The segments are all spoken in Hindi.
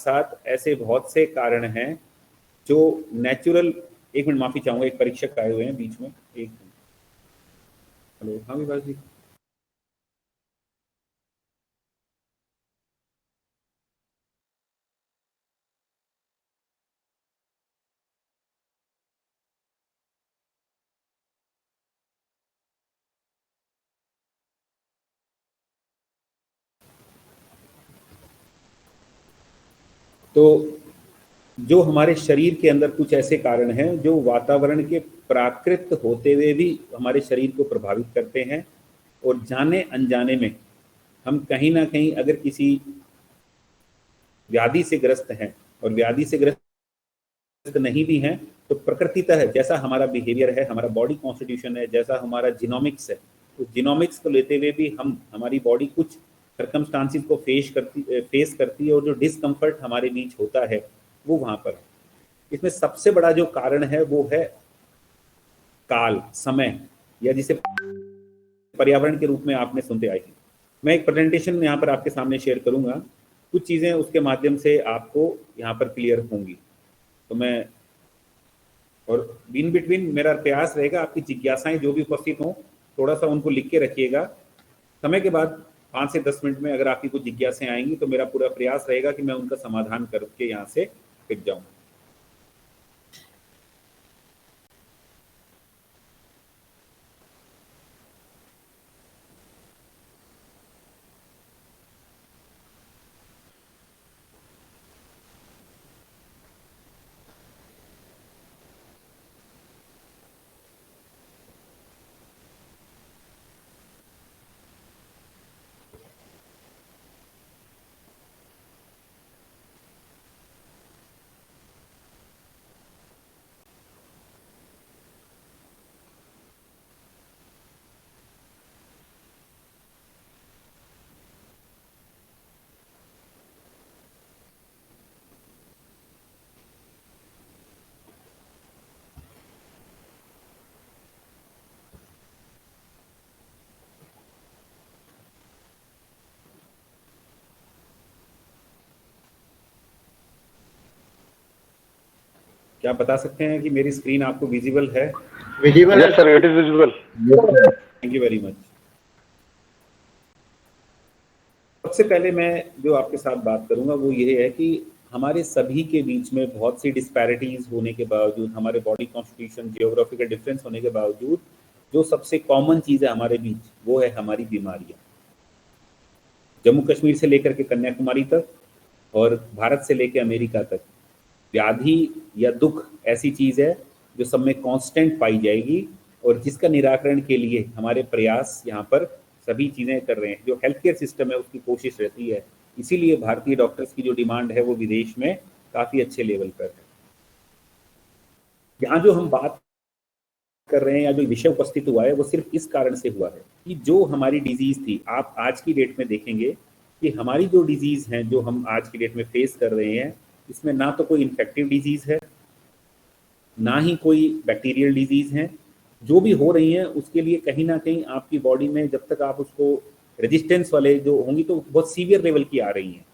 साथ ऐसे बहुत से कारण हैं जो नेचुरल। एक मिनट माफी चाहूंगा, एक परीक्षक आए हुए हैं बीच में, एक मिनट। हेलो, हाँ विभाष जी। तो जो हमारे शरीर के अंदर कुछ ऐसे कारण हैं जो वातावरण के प्राकृत होते हुए भी हमारे शरीर को प्रभावित करते हैं, और जाने अनजाने में हम कहीं ना कहीं अगर किसी व्याधि से ग्रस्त हैं और व्याधि से ग्रस्त नहीं भी हैं, तो प्रकृतितः जैसा हमारा बिहेवियर है, हमारा बॉडी कॉन्स्टिट्यूशन है, जैसा हमारा जीनोमिक्स है, उस जीनोमिक्स को लेते हुए भी हमारी बॉडी कुछ सर्कमस्टांसिस को फेस करती है, और जो डिस्कम्फर्ट हमारे बीच होता है वो वहाँ पर है। इसमें सबसे बड़ा जो कारण है वो है काल, समय, या जिसे पर्यावरण के रूप में आपने सुनते आए हैं। मैं एक प्रेजेंटेशन यहाँ पर आपके सामने शेयर करूँगा, कुछ चीज़ें उसके माध्यम से आपको यहाँ पर क्लियर होंगी। तो मैं, और बीन बिटवीन मेरा प्रयास रहेगा आपकी जिज्ञासाएं जो भी उपस्थित हों थोड़ा सा उनको लिख के रखिएगा। समय के बाद 5 से 10 मिनट में अगर आपकी कुछ जिज्ञासाएं आएंगी तो मेरा पूरा प्रयास रहेगा कि मैं उनका समाधान करके यहाँ से हट जाऊँ। क्या आप बता सकते हैं कि मेरी स्क्रीन आपको विजिबल है? विजिबल है sir, it is visible. Thank you very much. सबसे पहले मैं जो आपके साथ बात करूंगा वो ये है कि हमारे सभी के बीच में बहुत सी डिस्पैरिटीज होने के बावजूद, हमारे बॉडी कॉन्स्टिट्यूशन, जियोग्राफिकल डिफरेंस होने के बावजूद, जो सबसे कॉमन चीज़ है हमारे बीच वो है हमारी बीमारियां। जम्मू कश्मीर से लेकर के कन्याकुमारी तक और भारत से लेकर अमेरिका तक व्याधि या दुख ऐसी चीज़ है जो सब में कांस्टेंट पाई जाएगी, और जिसका निराकरण के लिए हमारे प्रयास यहाँ पर सभी चीज़ें कर रहे हैं। जो हेल्थ केयर सिस्टम है उसकी कोशिश रहती है, इसीलिए भारतीय डॉक्टर्स की जो डिमांड है वो विदेश में काफ़ी अच्छे लेवल पर है। यहाँ जो हम बात कर रहे हैं या जो विषय उपस्थित हुआ है वो सिर्फ इस कारण से हुआ है कि जो हमारी डिजीज़ थी, आप आज की डेट में देखेंगे कि हमारी जो डिजीज़ हैं जो हम आज की डेट में फेस कर रहे हैं, इसमें ना तो कोई इन्फेक्टिव डिजीज़ है, ना ही कोई बैक्टीरियल डिजीज़ है। जो भी हो रही हैं उसके लिए कहीं ना कहीं आपकी बॉडी में जब तक आप उसको रेजिस्टेंस वाले जो होंगी तो बहुत सीवियर लेवल की आ रही हैं।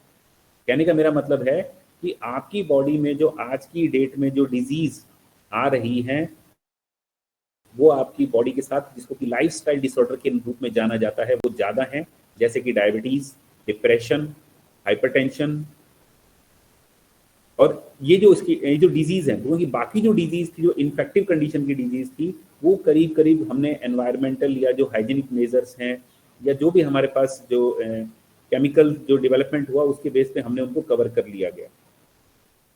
कहने का मेरा मतलब है कि आपकी बॉडी में जो आज की डेट में जो डिजीज़ आ रही हैं वो आपकी बॉडी के साथ, जिसको कि लाइफस्टाइल डिसऑर्डर के रूप में जाना जाता है, वो ज़्यादा है, जैसे कि डायबिटीज़, डिप्रेशन, हाइपरटेंशन। और ये जो डिजीज़ है, क्योंकि बाकी जो डिजीज़ थी, जो इन्फेक्टिव कंडीशन की डिजीज़ थी, वो करीब करीब हमने एनवायरमेंटल या जो हाइजीनिक मेजर्स हैं या जो भी हमारे पास जो केमिकल जो डेवलपमेंट हुआ उसके बेस पे हमने उनको कवर कर लिया गया।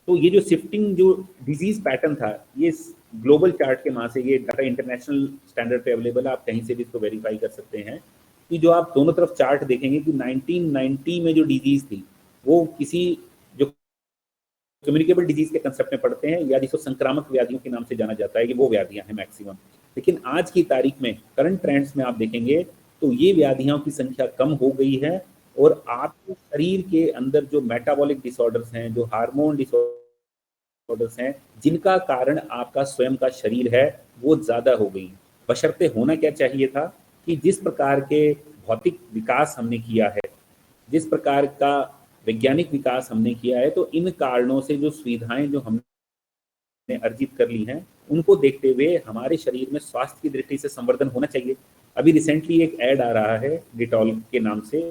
तो ये जो शिफ्टिंग जो डिजीज़ पैटर्न था, ये ग्लोबल चार्ट के वहाँ से, ये डाटा इंटरनेशनल स्टैंडर्ड पे अवेलेबल है, आप कहीं से भी इसको वेरीफाई कर सकते हैं कि जो आप दोनों तरफ चार्ट देखेंगे कि 1990 में जो डिजीज़ थी वो किसी जो कम्युनिकेबल डिजीज के कंसेप्ट में पढ़ते हैं या जिसको संक्रामक व्याधियों के नाम से जाना जाता है कि वो व्याधियां हैं मैक्सिमम। लेकिन आज की तारीख में करंट ट्रेंड्स में आप देखेंगे तो ये व्याधियों की संख्या कम हो गई है, और आपके शरीर के अंदर जो मेटाबॉलिक डिसऑर्डर्स हैं, जो हार्मोन डिसऑर्डर्स हैं, जिनका कारण आपका स्वयं का शरीर है, वो ज़्यादा हो गई। बशर्ते होना क्या चाहिए था कि जिस प्रकार के भौतिक विकास हमने किया है, जिस प्रकार का वैज्ञानिक विकास हमने किया है, तो इन कारणों से जो सुविधाएं जो हमने अर्जित कर ली हैं, उनको देखते हुए हमारे शरीर में स्वास्थ्य की दृष्टि से संवर्धन होना चाहिए। अभी रिसेंटली एक ऐड आ रहा है डिटॉल के नाम से,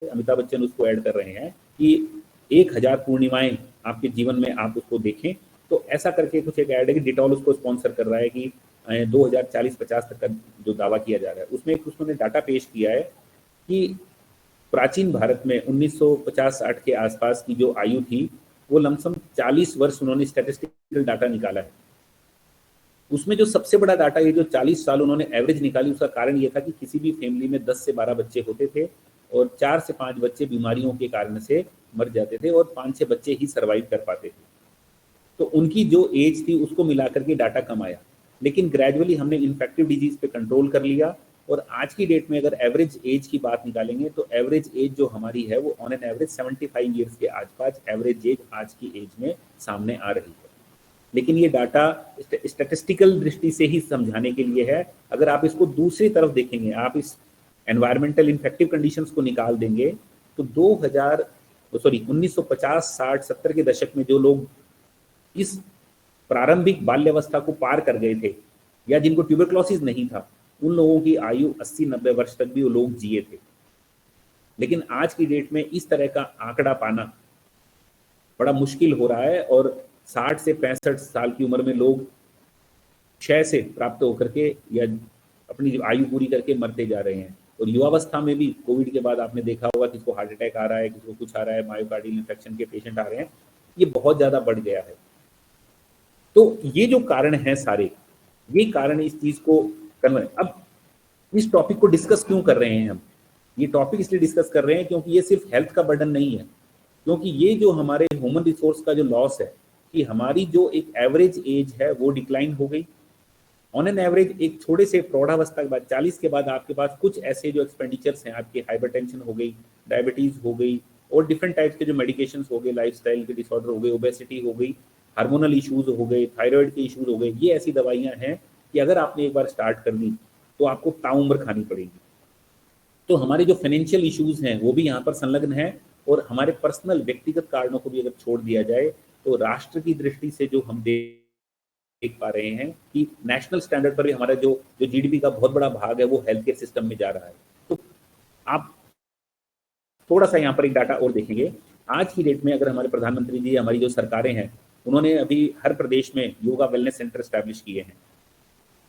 अमिताभ बच्चन उसको ऐड कर रहे हैं कि 1000 पूर्णिमाएं आपके जीवन में आप उसको देखें। तो ऐसा करके कुछ एक ऐड है कि डिटॉल उसको स्पॉन्सर कर रहा है कि 2040-50 तक का जो दावा किया जा रहा है, उसमें एक उसने डाटा पेश किया है कि प्राचीन भारत में 1950-60 के आसपास की जो आयु थी, वो लमसम 40 वर्ष उन्होंने स्टैटिस्टिकल डाटा निकाला है। उसमें जो सबसे बड़ा डाटा, ये जो 40 साल उन्होंने एवरेज निकाली, उसका कारण ये था कि किसी भी फैमिली में 10 से 12 बच्चे होते थे और 4 से 5 बच्चे बीमारियों के कारण से मर जाते थे और 5 से बच्चे ही सर्वाइव कर पाते थे। तो उनकी जो एज थी उसको मिलाकर के डाटा कम आया, लेकिन ग्रेजुअली हमने इन्फेक्टिव डिजीज पे कंट्रोल कर लिया। और आज की डेट में अगर एवरेज एज की बात निकालेंगे तो एवरेज एज जो हमारी है वो ऑन एन एवरेज 75 ईयर्स के आसपास एवरेज एज आज की एज में सामने आ रही है। लेकिन ये डाटा स्टैटिस्टिकल दृष्टि से ही समझाने के लिए है। अगर आप इसको दूसरी तरफ देखेंगे, आप इस एनवायरमेंटल इन्फेक्टिव कंडीशंस को निकाल देंगे तो 1950, 60, 70 के दशक में जो लोग इस प्रारंभिक बाल्यावस्था को पार कर गए थे या जिनको ट्यूबरक्लोसिस नहीं था, उन लोगों की आयु 80-90 वर्ष तक भी वो लोग जिए थे। लेकिन आज की डेट में इस तरह का आंकड़ा पाना बड़ा मुश्किल हो रहा है और 60 से 65 साल की उम्र में लोग क्षय से प्राप्त होकर के या अपनी आयु पूरी करके मरते जा रहे हैं। और युवावस्था में भी कोविड के बाद आपने देखा होगा किसको हार्ट अटैक आ रहा है, किसको कुछ आ रहा है, मायोकार्डियल इन्फेक्शन के पेशेंट आ रहे हैं, ये बहुत ज़्यादा बढ़ गया है। तो ये जो कारण हैं सारे, ये कारण इस चीज़ को कर रहे हैं। अब इस टॉपिक को डिस्कस क्यों कर रहे हैं हम? ये टॉपिक इसलिए डिस्कस कर रहे हैं क्योंकि ये सिर्फ हेल्थ का बर्डन नहीं है, क्योंकि ये जो हमारे ह्यूमन रिसोर्स का जो लॉस है कि हमारी जो एक एवरेज एज है वो डिक्लाइन हो गई। ऑन एन एवरेज एक छोटे से प्रौढ़ावस्था के बाद 40 के बाद आपके पास कुछ ऐसे जो एक्सपेंडिचर्स हैं, आपकी हाइपरटेंशन हो गई, डायबिटीज हो गई और डिफरेंट टाइप्स के जो मेडिकेशंस हो गए, लाइफस्टाइल के डिसऑर्डर हो गए, ओबेसिटी हो गई, हार्मोनल इश्यूज हो गए, थायराइड के इश्यूज हो गए। ये ऐसी दवाइयां हैं कि अगर आपने एक बार स्टार्ट कर दी तो आपको ताउम्र खानी पड़ेगी। तो हमारे जो फाइनेंशियल इश्यूज हैं वो भी यहाँ पर संलग्न है और हमारे पर्सनल व्यक्तिगत कारणों को भी अगर छोड़ दिया जाए तो राष्ट्र की दृष्टि से जो हम देख पा रहे हैं कि नेशनल स्टैंडर्ड पर भी हमारा जो जीडीपी का बहुत बड़ा भाग है वो हेल्थ केयर सिस्टम में जा रहा है। तो आप थोड़ा सा यहाँ पर एक डाटा और देखेंगे। आज की डेट में अगर हमारे प्रधानमंत्री जी, हमारी जो सरकारें हैं, उन्होंने अभी हर प्रदेश में योगा वेलनेस सेंटर स्टैब्लिश किए हैं।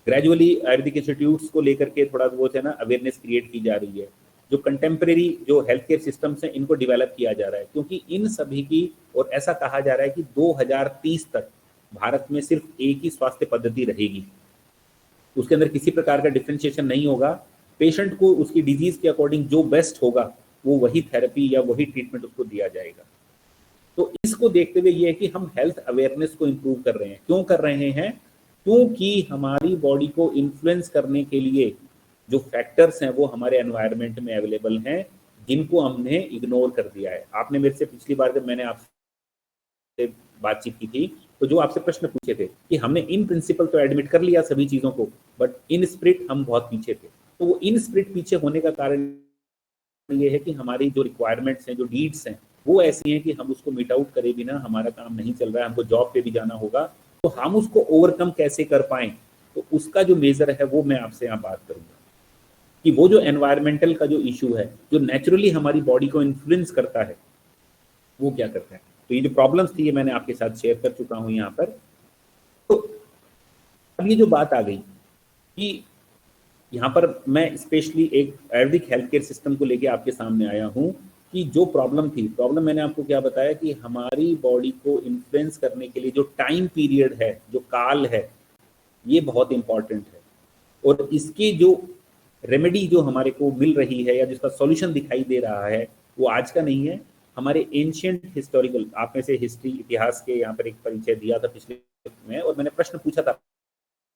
ग्रेजुअली आयुर्वेदिक इंस्टीट्यूट्स को लेकर के थोड़ा बहुत है ना अवेयरनेस क्रिएट की जा रही है। जो कंटेम्प्रेरी जो हेल्थ केयर सिस्टम्स हैं इनको डेवलप किया जा रहा है, क्योंकि इन सभी की, और ऐसा कहा जा रहा है कि 2030 तक भारत में सिर्फ एक ही स्वास्थ्य पद्धति रहेगी, उसके अंदर किसी प्रकार का डिफरेंशिएशन नहीं होगा। पेशेंट को उसकी डिजीज के अकॉर्डिंग जो बेस्ट होगा वो वही थेरेपी या वही ट्रीटमेंट उसको दिया जाएगा। तो इसको देखते हुए ये है कि हम हेल्थ अवेयरनेस को इम्प्रूव कर रहे हैं। क्यों कर रहे हैं? क्योंकि हमारी बॉडी को इन्फ्लुएंस करने के लिए जो फैक्टर्स हैं वो हमारे एनवायरनमेंट में अवेलेबल हैं, जिनको हमने इग्नोर कर दिया है। आपने मेरे से पिछली बार जब मैंने आपसे बातचीत की थी तो जो आपसे प्रश्न पूछे थे कि हमने इन प्रिंसिपल तो एडमिट कर लिया सभी चीज़ों को, बट इन स्पिरिट हम बहुत पीछे थे। तो वो इन स्पिरिट पीछे होने का कारण ये है कि हमारी जो रिक्वायरमेंट्स हैं, जो नीड्स हैं, वो ऐसी हैं कि हम उसको मीट आउट करे बिना हमारा काम नहीं चल रहा है। हमको जॉब पे भी जाना होगा, तो हम उसको ओवरकम कैसे कर पाएं, तो उसका जो मेजर है वो मैं आपसे यहाँ बात करूंगा कि वो जो एनवायरमेंटल का जो इशू है, जो नेचुरली हमारी बॉडी को इन्फ्लुएंस करता है, वो क्या करता है। तो ये जो प्रॉब्लम्स थी ये मैंने आपके साथ शेयर कर चुका हूँ यहाँ पर। तो अब ये जो बात आ गई कि यहाँ पर मैं स्पेशली एक आयुर्वेदिक हेल्थ केयर सिस्टम को लेके आपके सामने आया हूँ कि जो प्रॉब्लम मैंने आपको क्या बताया कि हमारी बॉडी को इन्फ्लुएंस करने के लिए जो टाइम पीरियड है, जो काल है, ये बहुत इंपॉर्टेंट है। और इसकी जो रेमेडी जो हमारे को मिल रही है या जिसका सॉल्यूशन दिखाई दे रहा है वो आज का नहीं है। हमारे एंशियंट हिस्टोरिकल, आप में से हिस्ट्री इतिहास के यहाँ पर एक परिचय दिया था पिछले में, और मैंने प्रश्न पूछा था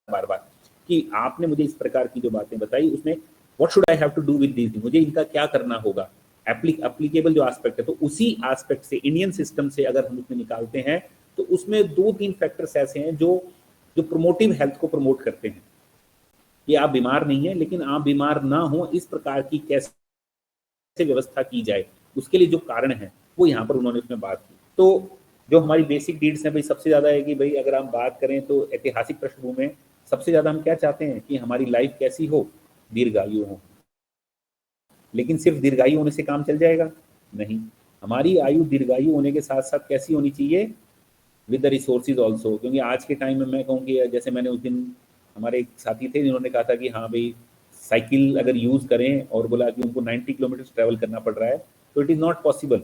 बार बार कि आपने मुझे इस प्रकार की जो बातें बताई उसमें what should I have to do with this, मुझे इनका क्या करना होगा, एप्लीकेबल जो एस्पेक्ट है। तो उसी एस्पेक्ट से, इंडियन सिस्टम से अगर हम उसमें निकालते हैं तो उसमें 2-3 फैक्टर्स ऐसे हैं जो प्रोमोटिव हेल्थ को प्रमोट करते हैं कि आप बीमार नहीं है लेकिन आप बीमार ना हो, इस प्रकार की कैसे व्यवस्था की जाए। उसके लिए जो कारण है वो यहाँ पर उन्होंने उसमें बात की। तो जो हमारी बेसिक नीड्स हैं भाई, सबसे ज़्यादा है कि भाई अगर हम बात करें तो ऐतिहासिक पृष्ठभूमि में सबसे ज़्यादा हम क्या चाहते हैं कि हमारी लाइफ कैसी हो, दीर्घायु हो। लेकिन सिर्फ दीर्घायु होने से काम चल जाएगा? नहीं, हमारी आयु दीर्घायु होने के साथ साथ कैसी होनी चाहिए, विद द रिसोर्सेज ऑल्सो। क्योंकि आज के टाइम में मैं कहूँ कि जैसे मैंने उस दिन, हमारे एक साथी थे जिन्होंने कहा था कि हाँ भाई, साइकिल अगर यूज़ करें और बोला कि उनको 90 किलोमीटर ट्रैवल करना पड़ रहा है, तो इट इज़ नॉट पॉसिबल।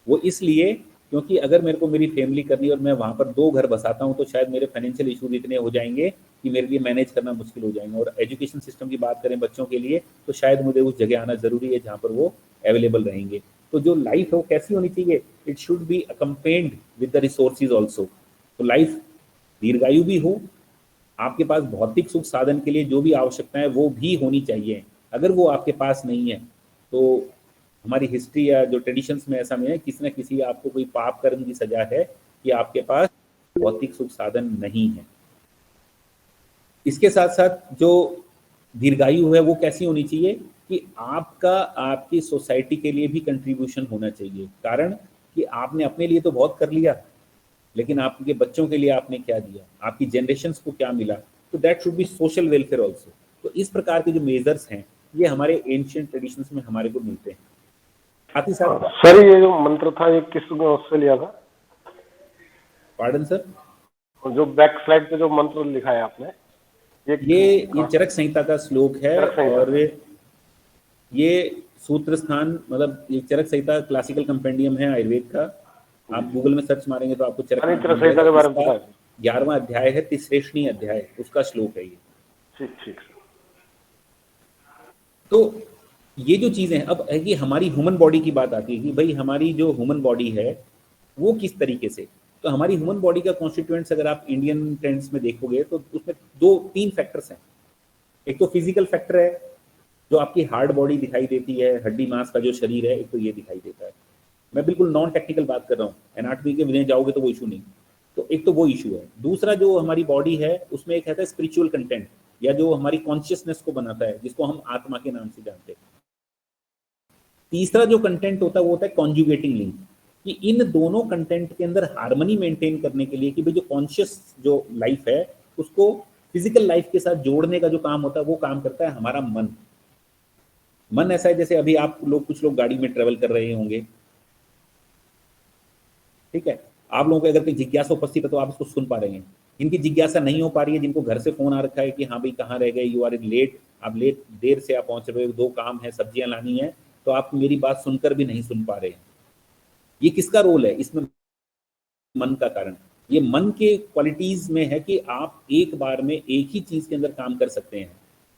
वो इसलिए क्योंकि अगर मेरे को मेरी फैमिली करनी और मैं वहाँ पर 2 घर बसाता हूँ, तो शायद मेरे फाइनेंशियल इश्यूज इतने हो जाएंगे कि मेरे लिए मैनेज करना मुश्किल हो जाएंगे। और एजुकेशन सिस्टम की बात करें बच्चों के लिए, तो शायद मुझे उस जगह आना ज़रूरी है जहाँ पर वो अवेलेबल रहेंगे। तो जो लाइफ है वो कैसी होनी चाहिए, it should be accompanied with the resources also. तो लाइफ दीर्घायु भी हो, आपके पास भौतिक सुख साधन के लिए जो भी आवश्यकता है वो भी होनी चाहिए। अगर वो आपके पास नहीं है तो हमारी हिस्ट्री या जो ट्रेडिशंस में ऐसा में है, किसी न किसी आपको कोई पाप कर्म की सजा है कि आपके पास भौतिक सुख साधन नहीं है। इसके साथ साथ जो दीर्घायु है वो कैसी होनी चाहिए कि आपका आपकी सोसाइटी के लिए भी कंट्रीब्यूशन होना चाहिए। कारण कि आपने अपने लिए तो बहुत कर लिया, लेकिन आपके बच्चों के लिए आपने क्या दिया, आपकी जनरेशन्स को क्या मिला, तो that should be social welfare also. तो इस प्रकार के जो मेजर्स हैं ये हमारे एंशिएंट ट्रेडिशंस में हमारे को मिलते हैं। साथ ही साथ सर ये जो मंत्र था ये किस उससे लिया था? पार्डन सर, जो बैक साइड पे जो मंत्र लिखा है आपने, ये चरक संहिता का श्लोक है। और ये सूत्र स्थान, मतलब ये चरक संहिता क्लासिकल कंपेंडियम है आयुर्वेद का। आप गूगल में सर्च मारेंगे तो आपको चरक संहिता के बारे में पता है। 11वां अध्याय है, तिश्रेष्णी अध्याय, उसका श्लोक है ये। ठीक। तो ये जो चीजें हैं, अब है कि हमारी ह्यूमन बॉडी की बात आती है कि भाई हमारी जो ह्यूमन बॉडी है वो किस तरीके से। तो हमारी ह्यूमन बॉडी का कॉन्स्टिट्यूएंट्स अगर आप इंडियन ट्रेंड्स में देखोगे तो उसमें 2-3 फैक्टर्स हैं। एक तो फिजिकल फैक्टर है, जो आपकी हार्ड बॉडी दिखाई देती है, हड्डी मांस का जो शरीर है, एक तो ये दिखाई देता है। मैं बिल्कुल नॉन टेक्निकल बात कर रहा हूँ, एनाटॉमी के विनय जाओगे तो वो इशू नहीं। तो एक तो वो इशू है। दूसरा जो हमारी बॉडी है उसमें एक है स्पिरिचुअल कंटेंट, या जो हमारी कॉन्शियसनेस को बनाता है, जिसको हम आत्मा के नाम से जानते हैं। तीसरा जो कंटेंट होता है वो होता है कॉन्जुगेटिंग लिंक, कि इन दोनों कंटेंट के अंदर हार्मनी मेंटेन करने के लिए कि भाई जो कॉन्शियस जो लाइफ है उसको फिजिकल लाइफ के साथ जोड़ने का जो काम होता है वो काम करता है हमारा मन। मन ऐसा है जैसे अभी आप लोग, कुछ लोग गाड़ी में ट्रेवल कर रहे होंगे, ठीक है, आप लोगों को अगर कोई जिज्ञासा उपस्थित है तो आप उसको सुन पा रहे हैं। जिनकी जिज्ञासा नहीं हो पा रही है, जिनको घर से फोन आ रखा है कि हाँ भाई कहाँ रह गए, यू आर लेट, आप लेट, देर से आप पहुंच रहे हो, 2 काम है, सब्जियां लानी है, तो आप मेरी बात सुनकर भी नहीं सुन पा रहे हैं। ये किसका रोल है इसमें? मन का कारण। ये मन के क्वालिटीज में है कि आप एक बार में एक ही चीज के अंदर काम कर सकते हैं।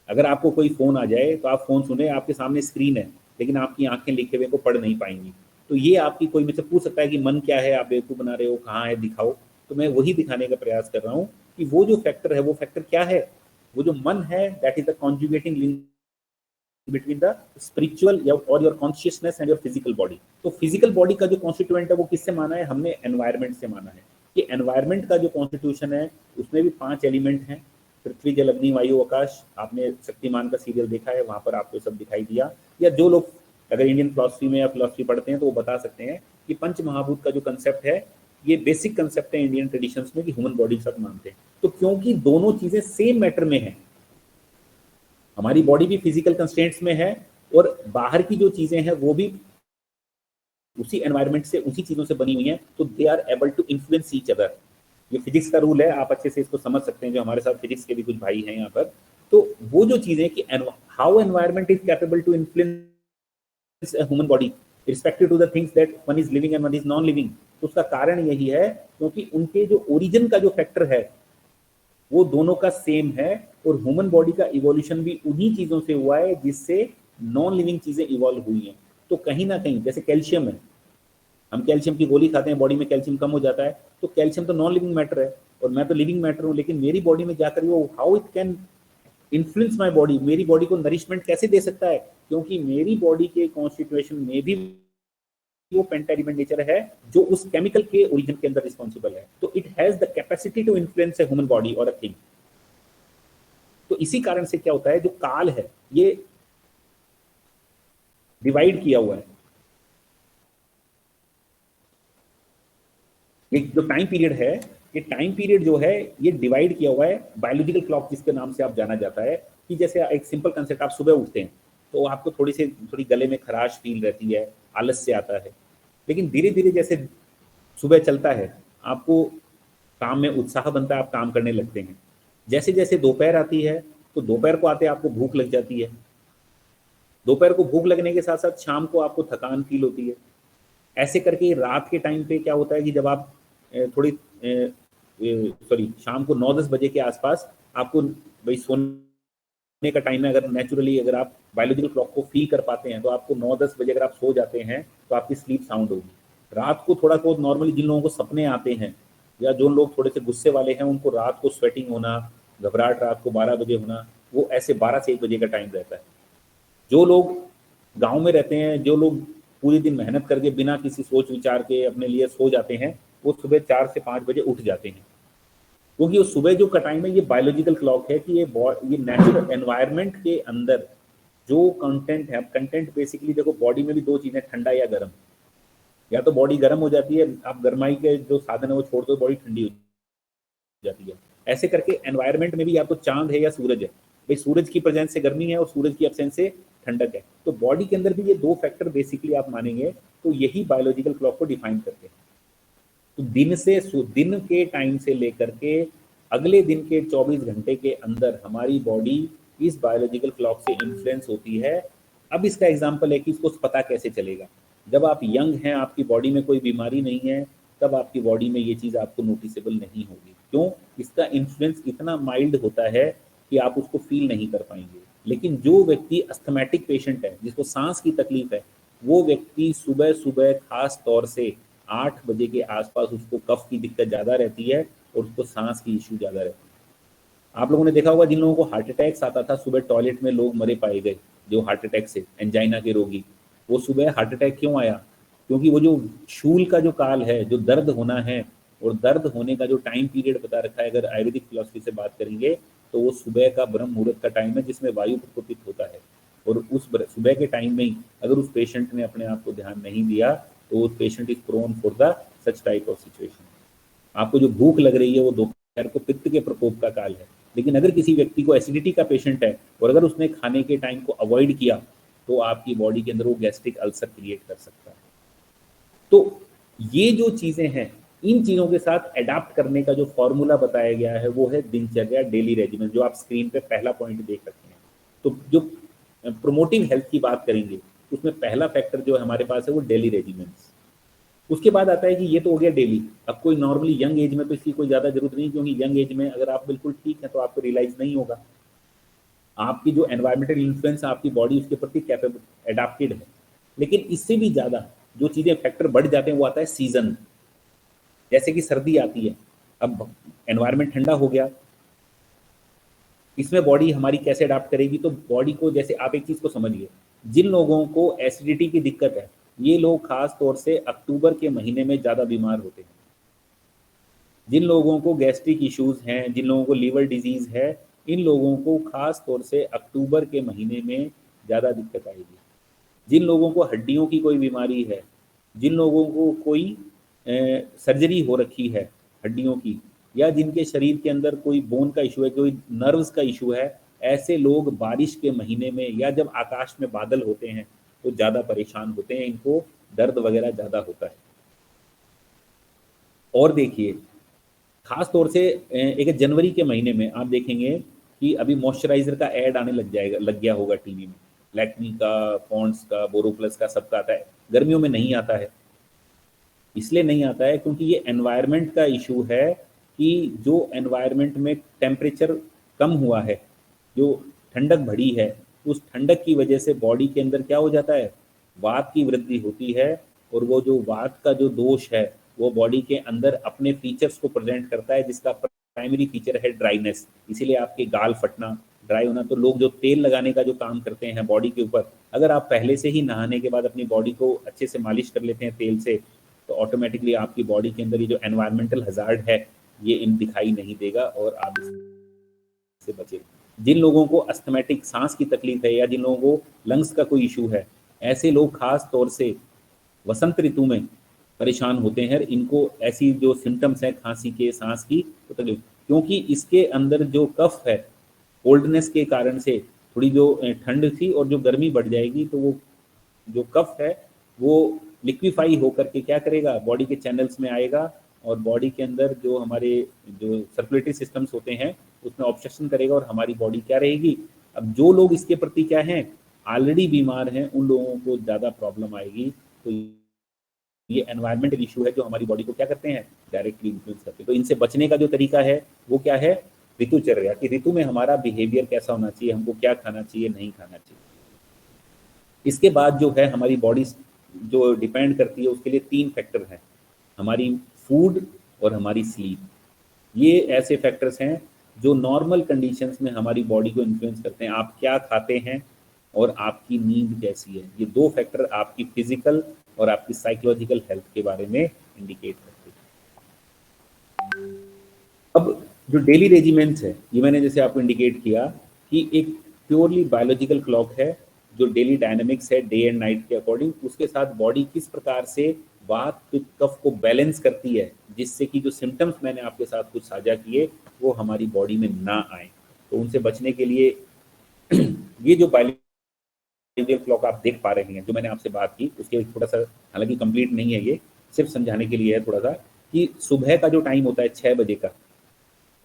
अगर आपको कोई फोन आ जाए तो आप फोन सुने, आपके सामने स्क्रीन है लेकिन आपकी आंखें लिखे हुए को पढ़ नहीं पाएंगी। तो ये आपकी, कोई मुझसे पूछ सकता है कि मन क्या है, आप बेवकूफ बना रहे हो, कहाँ है, दिखाओ। तो मैं वही दिखाने का प्रयास कर रहा हूँ कि वो जो फैक्टर है वो फैक्टर क्या है। वो जो मन है, that is the conjugating link between the spiritual और your consciousness and your physical body. तो फिजिकल बॉडी का जो कॉन्स्टिट्यूएंट है वो किससे माना है? हमने एनवायरमेंट से माना है। कि एनवायरमेंट का जो कॉन्स्टिट्यूशन है उसमें भी 5 एलिमेंट हैं, पृथ्वी जल अग्नि वायु आकाश। आपने शक्तिमान का सीरियल देखा है, वहां पर आपको सब दिखाई दिया। या जो लोग अगर इंडियन फिलॉसफी में या फिलॉसफी पढ़ते हैं तो वो बता सकते हैं कि पंच महाभूत का जो कंसेप्ट है, ये बेसिक कंसेप्ट है इंडियन ट्रेडिशंस में कि ह्यूमन बॉडी के साथ मानते हैं। तो क्योंकि दोनों चीजें सेम मैटर में है, हमारी बॉडी भी फिजिकल कंस्ट्रेंट्स में है और बाहर की जो चीजें हैं वो भी उसी एनवायरनमेंट से, उसी चीजों से बनी हुई हैं, तो they are able to influence each other. ये फिजिक्स का रूल है, आप अच्छे से इसको समझ सकते हैं, जो हमारे साथ फिजिक्स के भी कुछ भाई हैं यहाँ पर। तो वो जो चीजें कि how environment is capable to influence human body respective to the things that one is living and one is non living, तो उसका कारण यही है क्योंकि उनके जो ओरिजिन का जो फैक्टर है वो दोनों का सेम है। और ह्यूमन बॉडी का इवोल्यूशन भी उन्हीं चीजों से हुआ है जिससे नॉन लिविंग चीजें इवॉल्व हुई हैं। तो कहीं ना कहीं जैसे कैल्शियम है, हम कैल्शियम की गोली खाते हैं, बॉडी में कैल्शियम कम हो जाता है, तो कैल्शियम तो नॉन लिविंग मैटर है और मैं तो लिविंग मैटर हूँ, लेकिन मेरी बॉडी में जाकर वो how it can influence my body, मेरी बॉडी को नरिशमेंट कैसे दे सकता है? क्योंकि मेरी बॉडी के कॉन्स्टिट्यूएशन में भी वो पेंटाएलिमेंट नेचर है जो उस केमिकल के ओरिजिन के अंदर रिस्पॉन्सिबल है। तो it has the capacity to influence a human body और अ थिंग। तो इसी कारण से क्या होता है, जो काल है ये डिवाइड किया हुआ है। ये जो टाइम पीरियड है, ये टाइम पीरियड जो है ये डिवाइड किया हुआ है बायोलॉजिकल क्लॉक जिसके नाम से आप जाना जाता है। कि जैसे एक सिंपल कंसेप्ट, आप सुबह उठते हैं तो आपको थोड़ी गले में खराश फील रहती है, आलस से आता है, लेकिन धीरे धीरे जैसे सुबह चलता है आपको काम में उत्साह बनता है, आप काम करने लगते हैं। जैसे जैसे दोपहर आती है तो दोपहर को आते आपको भूख लग जाती है, दोपहर को भूख लगने के साथ साथ शाम को आपको थकान फील होती है। ऐसे करके रात के टाइम पे क्या होता है कि जब आप थोड़ी शाम को 9-10 बजे के आसपास आपको भाई सोने का टाइम है, अगर नेचुरली अगर आप बायोलॉजिकल क्लॉक को फील कर पाते हैं तो आपको 9-10 बजे अगर आप सो जाते हैं तो आपकी स्लीप साउंड होगी। रात को थोड़ा बहुत नॉर्मली जिन लोगों को सपने आते हैं या जो लोग थोड़े से गुस्से वाले हैं उनको रात को स्वेटिंग होना, घबराहट रात को 12 बजे होना, वो ऐसे 12 से 1 बजे का टाइम रहता है। जो लोग गांव में रहते हैं, जो लोग पूरे दिन मेहनत करके बिना किसी सोच विचार के अपने लिए सो जाते हैं, वो सुबह 4 से 5 बजे उठ जाते हैं, क्योंकि वो सुबह जो का टाइम है ये बायोलॉजिकल क्लॉक है कि ये नेचुरल एनवायरनमेंट के अंदर जो कंटेंट है। कंटेंट बेसिकली देखो, बॉडी में भी दो चीजें, ठंडा या गर्म। या तो बॉडी गर्म हो जाती है, आप गर्माई के जो साधन है वो छोड़ दो, बॉडी ठंडी हो जाती है। ऐसे करके एनवायरनमेंट में भी या तो चांद है या सूरज है, भाई सूरज की प्रेजेंस से गर्मी है और सूरज की एब्सेंस से ठंडक है। तो बॉडी के अंदर भी ये दो फैक्टर बेसिकली आप मानेंगे तो यही बायोलॉजिकल क्लॉक को डिफाइन करते हैं। तो दिन के टाइम से लेकर के अगले दिन के 24 घंटे के अंदर हमारी बॉडी इस बायोलॉजिकल क्लॉक से इन्फ्लुएंस होती है। अब इसका एग्जांपल है कि इसको पता कैसे चलेगा। जब आप यंग हैं, आपकी बॉडी में कोई बीमारी नहीं है, तब आपकी बॉडी में ये चीज़ आपको नोटिसेबल नहीं होगी। क्यों? इसका इन्फ्लुएंस इतना माइल्ड होता है कि आप उसको फील नहीं कर पाएंगे। लेकिन जो व्यक्ति अस्थमैटिक पेशेंट है, जिसको सांस की तकलीफ है, वो व्यक्ति सुबह सुबह खास तौर से 8 बजे के आसपास उसको कफ की दिक्कत ज़्यादा रहती है और उसको सांस की इश्यू ज़्यादा रहती है। आप लोगों ने देखा होगा जिन लोगों को हार्ट अटैक्स आता था, सुबह टॉयलेट में लोग मरे पाए गए, जो हार्ट अटैक से, एंजाइना के रोगी, वो सुबह हार्ट अटैक क्यों आया? क्योंकि वो जो शूल का जो काल है, जो दर्द होना है, और दर्द होने का जो टाइम पीरियड बता रखा है, अगर आयुर्वेदिक फिलॉसफी से बात करेंगे तो वो सुबह का ब्रह्म मुहूर्त का टाइम है जिसमें वायु प्रकोपित होता है। और उस सुबह के टाइम में ही अगर उस पेशेंट ने अपने आप को ध्यान नहीं दिया तो उस patient is prone for the such type of situation. आपको जो भूख लग रही है वो दोपहर को पित्त के प्रकोप का काल है, लेकिन अगर किसी व्यक्ति को एसिडिटी का पेशेंट है और अगर उसने खाने के टाइम को अवॉइड किया तो आपकी बॉडी के अंदर वो गैस्ट्रिक अल्सर क्रिएट कर सकता है। तो ये जो चीजें हैं, इन चीजों के साथ एडाप्ट करने का जो फॉर्मूला बताया गया है वो है दिनचर्या, डेली रेजिमेंट, जो आप स्क्रीन पे पहला पॉइंट देख सकते हैं। तो जो प्रोमोटिव हेल्थ की बात करेंगे उसमें पहला फैक्टर जो हमारे पास है वो डेली रेजिमेंट्स। उसके बाद आता है कि ये तो हो गया डेली। अब कोई नॉर्मली यंग एज में तो इसकी कोई ज्यादा जरूरत नहीं, क्योंकि यंग एज में अगर आप बिल्कुल ठीक है तो आपको रियलाइज नहीं होगा। आपकी जो एनवायरमेंटल इन्फ्लुएंस, आपकी बॉडी उसके प्रति कैपेबल एडाप्टेड है। लेकिन इससे भी ज्यादा जो चीजें फैक्टर बढ़ जाते हैं वो आता है सीजन। जैसे कि सर्दी आती है, अब एनवायरनमेंट ठंडा हो गया, इसमें बॉडी हमारी कैसे अडाप्ट करेगी? तो बॉडी को, जैसे आप एक चीज को समझिए, जिन लोगों को एसिडिटी की दिक्कत है ये लोग खास तौर से अक्टूबर के महीने में ज्यादा बीमार होते हैं। जिन लोगों को गैस्ट्रिक इश्यूज हैं, जिन लोगों को लीवर डिजीज है, इन लोगों को खास तौर से अक्टूबर के महीने में ज्यादा दिक्कत आएगी। जिन लोगों को हड्डियों की कोई बीमारी है, जिन लोगों को कोई सर्जरी हो रखी है हड्डियों की, या जिनके शरीर के अंदर कोई बोन का इशू है, कोई नर्व्स का इशू है, ऐसे लोग बारिश के महीने में या जब आकाश में बादल होते हैं तो ज़्यादा परेशान होते हैं, इनको दर्द वगैरह ज़्यादा होता है। और देखिए खास तौर से एक जनवरी के महीने में आप देखेंगे कि अभी मॉइस्चराइजर का ऐड आने लग गया होगा टीवी में, लैक्मी का, पॉन्ड्स का, बोरोप्लस का, सबका आता है। गर्मियों में नहीं आता है, इसलिए नहीं आता है क्योंकि ये एनवायरनमेंट का इशू है कि जो एनवायरनमेंट में टेम्परेचर कम हुआ है, जो ठंडक बढ़ी है, उस ठंडक की वजह से बॉडी के अंदर क्या हो जाता है, वात की वृद्धि होती है। और वो जो वात का जो दोष है वो बॉडी के अंदर अपने फीचर्स को प्रेजेंट करता है, जिसका प्राइमरी फीचर है ड्राइनेस। इसीलिए आपके गाल फटना, ड्राई होना। तो लोग जो तेल लगाने का जो काम करते हैं बॉडी के ऊपर, अगर आप पहले से ही नहाने के बाद अपनी बॉडी को अच्छे से मालिश कर लेते हैं तेल से, तो ऑटोमेटिकली आपकी बॉडी के अंदर ये जो एनवायरमेंटल हजार्ड है ये इन दिखाई नहीं देगा और आप इससे बचे। जिन लोगों को अस्थमैटिक सांस की तकलीफ है या जिन लोगों को लंग्स का कोई इशू है, ऐसे लोग खास तौर से वसंत ऋतु में परेशान होते हैं, इनको ऐसी जो सिम्टम्स हैं खांसी के, सांस की, तो तकलीफ, क्योंकि इसके अंदर जो कफ है, कोल्डनेस के कारण से थोड़ी जो ठंड थी और जो गर्मी बढ़ जाएगी, तो वो जो कफ है वो लिक्विफाई होकर के क्या करेगा, बॉडी के चैनल्स में आएगा और बॉडी के अंदर जो हमारे जो सर्कुलेटरी सिस्टम्स होते हैं उसमें ऑब्स्ट्रक्शन करेगा और हमारी बॉडी क्या रहेगी। अब जो लोग इसके प्रति क्या हैं, ऑलरेडी बीमार हैं, उन लोगों को ज़्यादा प्रॉब्लम आएगी। तो ये एनवायरमेंटल इशू है जो हमारी बॉडी को क्या करते हैं, डायरेक्टली इन्फ्लुएंस करते हैं। तो इनसे बचने का जो तरीका है वो क्या है, ऋतुचर्या, कि ऋतु में हमारा बिहेवियर कैसा होना चाहिए, हमको क्या खाना चाहिए, नहीं खाना चाहिए। इसके बाद जो है हमारी बॉडी जो डिपेंड करती है उसके लिए 3 फैक्टर हैं, हमारी फूड और हमारी स्लीप। ये ऐसे फैक्टर्स हैं जो नॉर्मल कंडीशंस में हमारी बॉडी को इन्फ्लुएंस करते हैं। आप क्या खाते हैं और आपकी नींद कैसी है, ये 2 फैक्टर आपकी फिजिकल और आपकी साइकोलॉजिकल हेल्थ के बारे में इंडिकेट करते हैं। अब जो डेली रेजिमेंट्स है, ये मैंने जैसे आपको इंडिकेट किया कि एक प्योरली बायोलॉजिकल क्लॉक है जो डेली डायनामिक्स है डे एंड नाइट के अकॉर्डिंग, उसके साथ बॉडी किस प्रकार से वात पित्त कफ को बैलेंस करती है, जिससे कि जो सिम्टम्स मैंने आपके साथ कुछ साझा किए वो हमारी बॉडी में ना आए। तो उनसे बचने के लिए ये जो बायोलॉजिकल क्लॉक आप देख पा रहे हैं, जो मैंने आपसे बात की, उसके थोड़ा सा, हालांकि कंप्लीट नहीं है, ये सिर्फ समझाने के लिए है थोड़ा सा, कि सुबह का जो टाइम होता है 6 बजे का,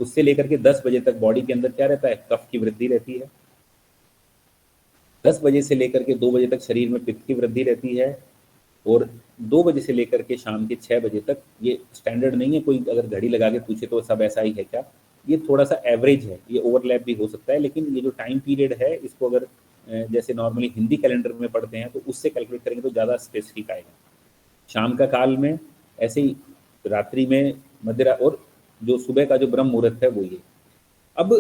उससे लेकर के 10 बजे तक बॉडी के अंदर क्या रहता है, कफ की वृद्धि रहती है। 10 बजे से लेकर के 2 बजे तक शरीर में पित्त की वृद्धि रहती है, और 2 बजे से लेकर के शाम के 6 बजे तक, ये स्टैंडर्ड नहीं है, कोई अगर घड़ी लगा के पूछे तो सब ऐसा ही है क्या, ये थोड़ा सा एवरेज है, ये ओवरलैप भी हो सकता है, लेकिन ये जो टाइम पीरियड है इसको अगर जैसे नॉर्मली हिंदी कैलेंडर में पढ़ते हैं तो उससे कैलकुलेट करेंगे तो ज़्यादा स्पेसिफिक आएगा। शाम का काल में, ऐसे ही रात्रि में, मध्यरा, और जो सुबह का जो ब्रह्म मुहूर्त है वो ये। अब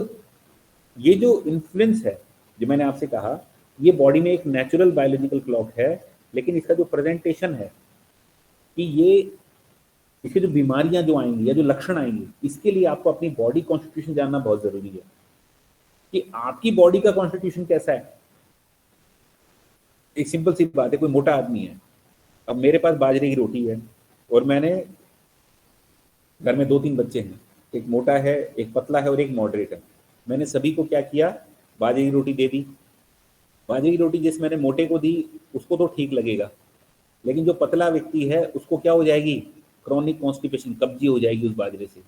ये जो इन्फ्लुएंस है, जो मैंने आपसे कहा, ये बॉडी में एक नेचुरल बायोलॉजिकल क्लॉक है, लेकिन इसका जो प्रेजेंटेशन है कि ये इसकी जो बीमारियां जो आएंगी या जो लक्षण आएंगे, इसके लिए आपको अपनी बॉडी कॉन्स्टिट्यूशन जानना बहुत जरूरी है कि आपकी बॉडी का कॉन्स्टिट्यूशन कैसा है। एक सिंपल सी बात है, कोई मोटा आदमी है, अब मेरे पास बाजरे की रोटी है और मैंने घर में 2-3 बच्चे हैं, एक मोटा है, एक पतला है और एक मॉडरेट है। मैंने सभी को क्या किया, बाजरे की रोटी दे दी। बाजरे की रोटी जिस मैंने मोटे को दी उसको तो ठीक लगेगा, लेकिन जो पतला व्यक्ति है उसको क्या हो जाएगी, क्रॉनिक कॉन्स्टिपेशन, कब्जी हो जाएगी उस बाजरे से।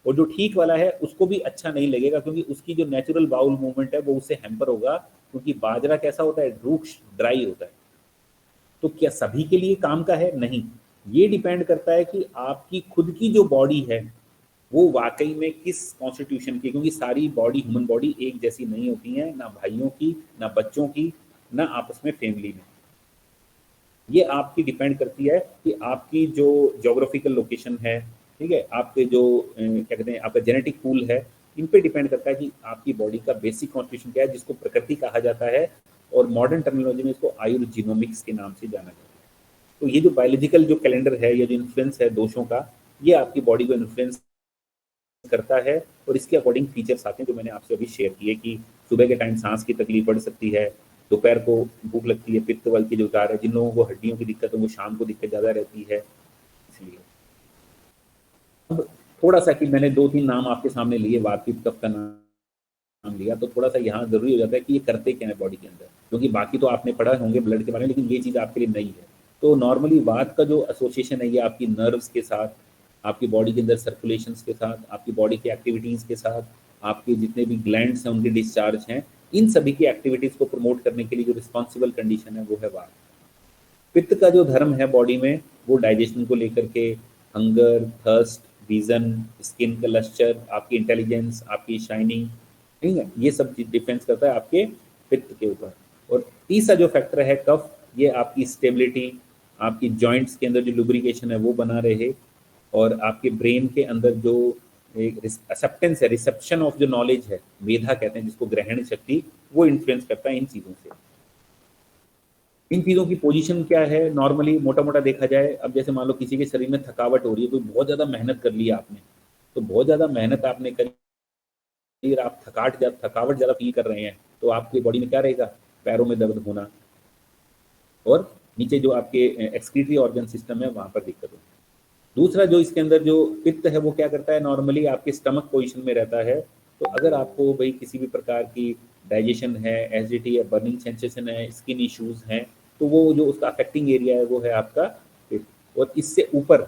और जो ठीक वाला है उसको भी अच्छा नहीं लगेगा, क्योंकि उसकी जो नेचुरल बाउल मूवमेंट है वो उससे हैम्पर होगा, क्योंकि बाजरा कैसा होता है, रूक्ष, ड्राई होता है। तो क्या सभी के लिए काम का है? नहीं, ये डिपेंड करता है कि आपकी खुद की जो बॉडी है वो वाकई में किस कॉन्स्टिट्यूशन की, क्योंकि सारी बॉडी, ह्यूमन बॉडी एक जैसी नहीं होती है, ना भाइयों की, ना बच्चों की, ना आपस में फैमिली में। ये आपकी डिपेंड करती है कि आपकी जो जोग्राफिकल लोकेशन है, ठीक है, आपके जो क्या कहते हैं, आपका जेनेटिक पूल है, इन पे डिपेंड करता है कि आपकी बॉडी का बेसिक कॉन्स्टिट्यूशन क्या है, जिसको प्रकृति कहा जाता है, और मॉडर्न टर्मिनोलॉजी में इसको आयुर्जीनोमिक्स के नाम से जाना जाता है। तो ये जो बायोलॉजिकल जो कैलेंडर है, या जो इन्फ्लुएंस है दोषों का, ये आपकी बॉडी को इन्फ्लुएंस करता है, और इसके अकॉर्डिंग फीचर्स आते हैं जो मैंने आपसे अभी शेयर किए, कि सुबह के टाइम सांस की तकलीफ बढ़ सकती है, दोपहर को भूख लगती है, पित्त बल की जो उतार है, जिन लोगों को हड्डियों की दिक्कत है वो शाम को दिक्कत ज़्यादा रहती है। इसलिए अब थोड़ा सा कि मैंने 2-3 नाम आपके सामने लिए, वात पित्त कफ का नाम लिया, तो थोड़ा सा यहाँ जरूरी हो जाता है कि ये करते क्या है बॉडी के अंदर, क्योंकि बाकी तो आपने पढ़ा होंगे ब्लड के बारे में, लेकिन ये चीज़ आपके लिए नई है। तो नॉर्मली वात का जो एसोसिएशन है ये आपकी नर्व्स के साथ, आपकी बॉडी के अंदर सर्कुलेशंस के साथ, आपकी बॉडी की एक्टिविटीज़ के साथ, आपके जितने भी ग्लैंड्स हैं उनके डिस्चार्ज हैं, इन सभी की एक्टिविटीज़ को प्रमोट करने के लिए जो रिस्पॉन्सिबल कंडीशन है वो है वात। पित्त का जो धर्म है बॉडी में, वो डाइजेशन को लेकर के, हंगर, थर्स्ट, विजन, स्किन का लस्चर, आपकी इंटेलिजेंस, आपकी शाइनिंग, ठीक है, ये सब चीज डिफेंस करता है आपके पित्त के ऊपर। और तीसरा जो फैक्टर है कफ, ये आपकी स्टेबिलिटी, आपकी जॉइंट्स के अंदर जो लुब्रिकेशन है वो बना रहे, और आपके ब्रेन के अंदर जो एक एक्सेप्टेंस है, रिसेप्शन ऑफ जो नॉलेज है, मेधा कहते हैं जिसको, ग्रहण शक्ति, वो इन्फ्लुएंस करता है इन चीज़ों से। इन चीज़ों की पोजीशन क्या है, नॉर्मली मोटा मोटा देखा जाए, अब जैसे मान लो किसी के शरीर में थकावट हो रही है, तो बहुत ज़्यादा मेहनत कर ली आपने, तो बहुत ज़्यादा मेहनत आपने करी, आप थकावट ज़्यादा फील कर रहे हैं, तो आपकी बॉडी में क्या रहेगा, पैरों में दर्द होना, और नीचे जो आपके एक्सक्रीटरी ऑर्गन सिस्टम है वहाँ पर दिक्कत होगी। दूसरा जो इसके अंदर जो पित्त है वो क्या करता है, नॉर्मली आपके स्टमक पोजीशन में रहता है। तो अगर आपको भाई किसी भी प्रकार की डाइजेशन है, एसिडिटी है, बर्निंग सेंसेशन है, स्किन इश्यूज हैं, तो वो जो उसका अफेक्टिंग एरिया है वो है आपका पित्त। और इससे ऊपर,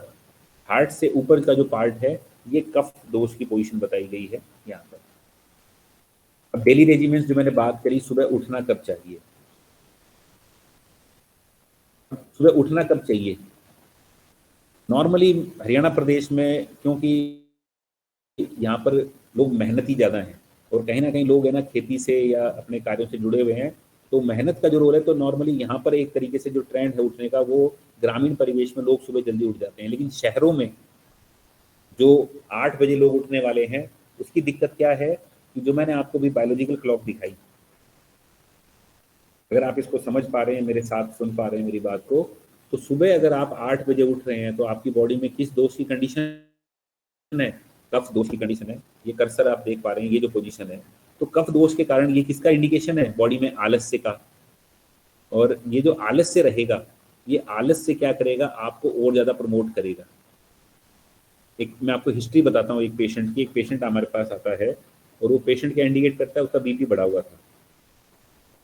हार्ट से ऊपर का जो पार्ट है, ये कफ दोष की पोजीशन बताई गई है यहाँ पर। अब डेली रेजिमेंट्स जो मैंने बात करी, सुबह उठना कब चाहिए, सुबह उठना कब चाहिए। नॉर्मली हरियाणा प्रदेश में, क्योंकि यहाँ पर लोग मेहनती ज़्यादा हैं और कहीं ना कहीं लोग है ना खेती से या अपने कार्यों से जुड़े हुए हैं, तो मेहनत का जो रोल है, तो नॉर्मली यहाँ पर एक तरीके से जो ट्रेंड है उठने का, वो ग्रामीण परिवेश में लोग सुबह जल्दी उठ जाते हैं। लेकिन शहरों में जो 8 बजे लोग उठने वाले हैं, उसकी दिक्कत क्या है कि जो मैंने आपको भी बायोलॉजिकल क्लॉक दिखाई, अगर आप इसको समझ पा रहे हैं, मेरे साथ सुन पा रहे हैं मेरी बात को, तो सुबह अगर आप 8 बजे उठ रहे हैं तो आपकी बॉडी में किस दोष की कंडीशन है, कफ दोष की कंडीशन है। ये कर्सर आप देख पा रहे हैं, ये जो पोजीशन है, तो कफ दोष के कारण ये किसका इंडिकेशन है, बॉडी में आलस्य का। और ये जो आलस्य रहेगा, ये आलस्य क्या करेगा, आपको और ज्यादा प्रमोट करेगा। एक मैं आपको हिस्ट्री बताता हूँ एक पेशेंट की। एक पेशेंट हमारे पास आता है और वो पेशेंट क्या इंडिकेट करता है, उसका बीपी बढ़ा हुआ था।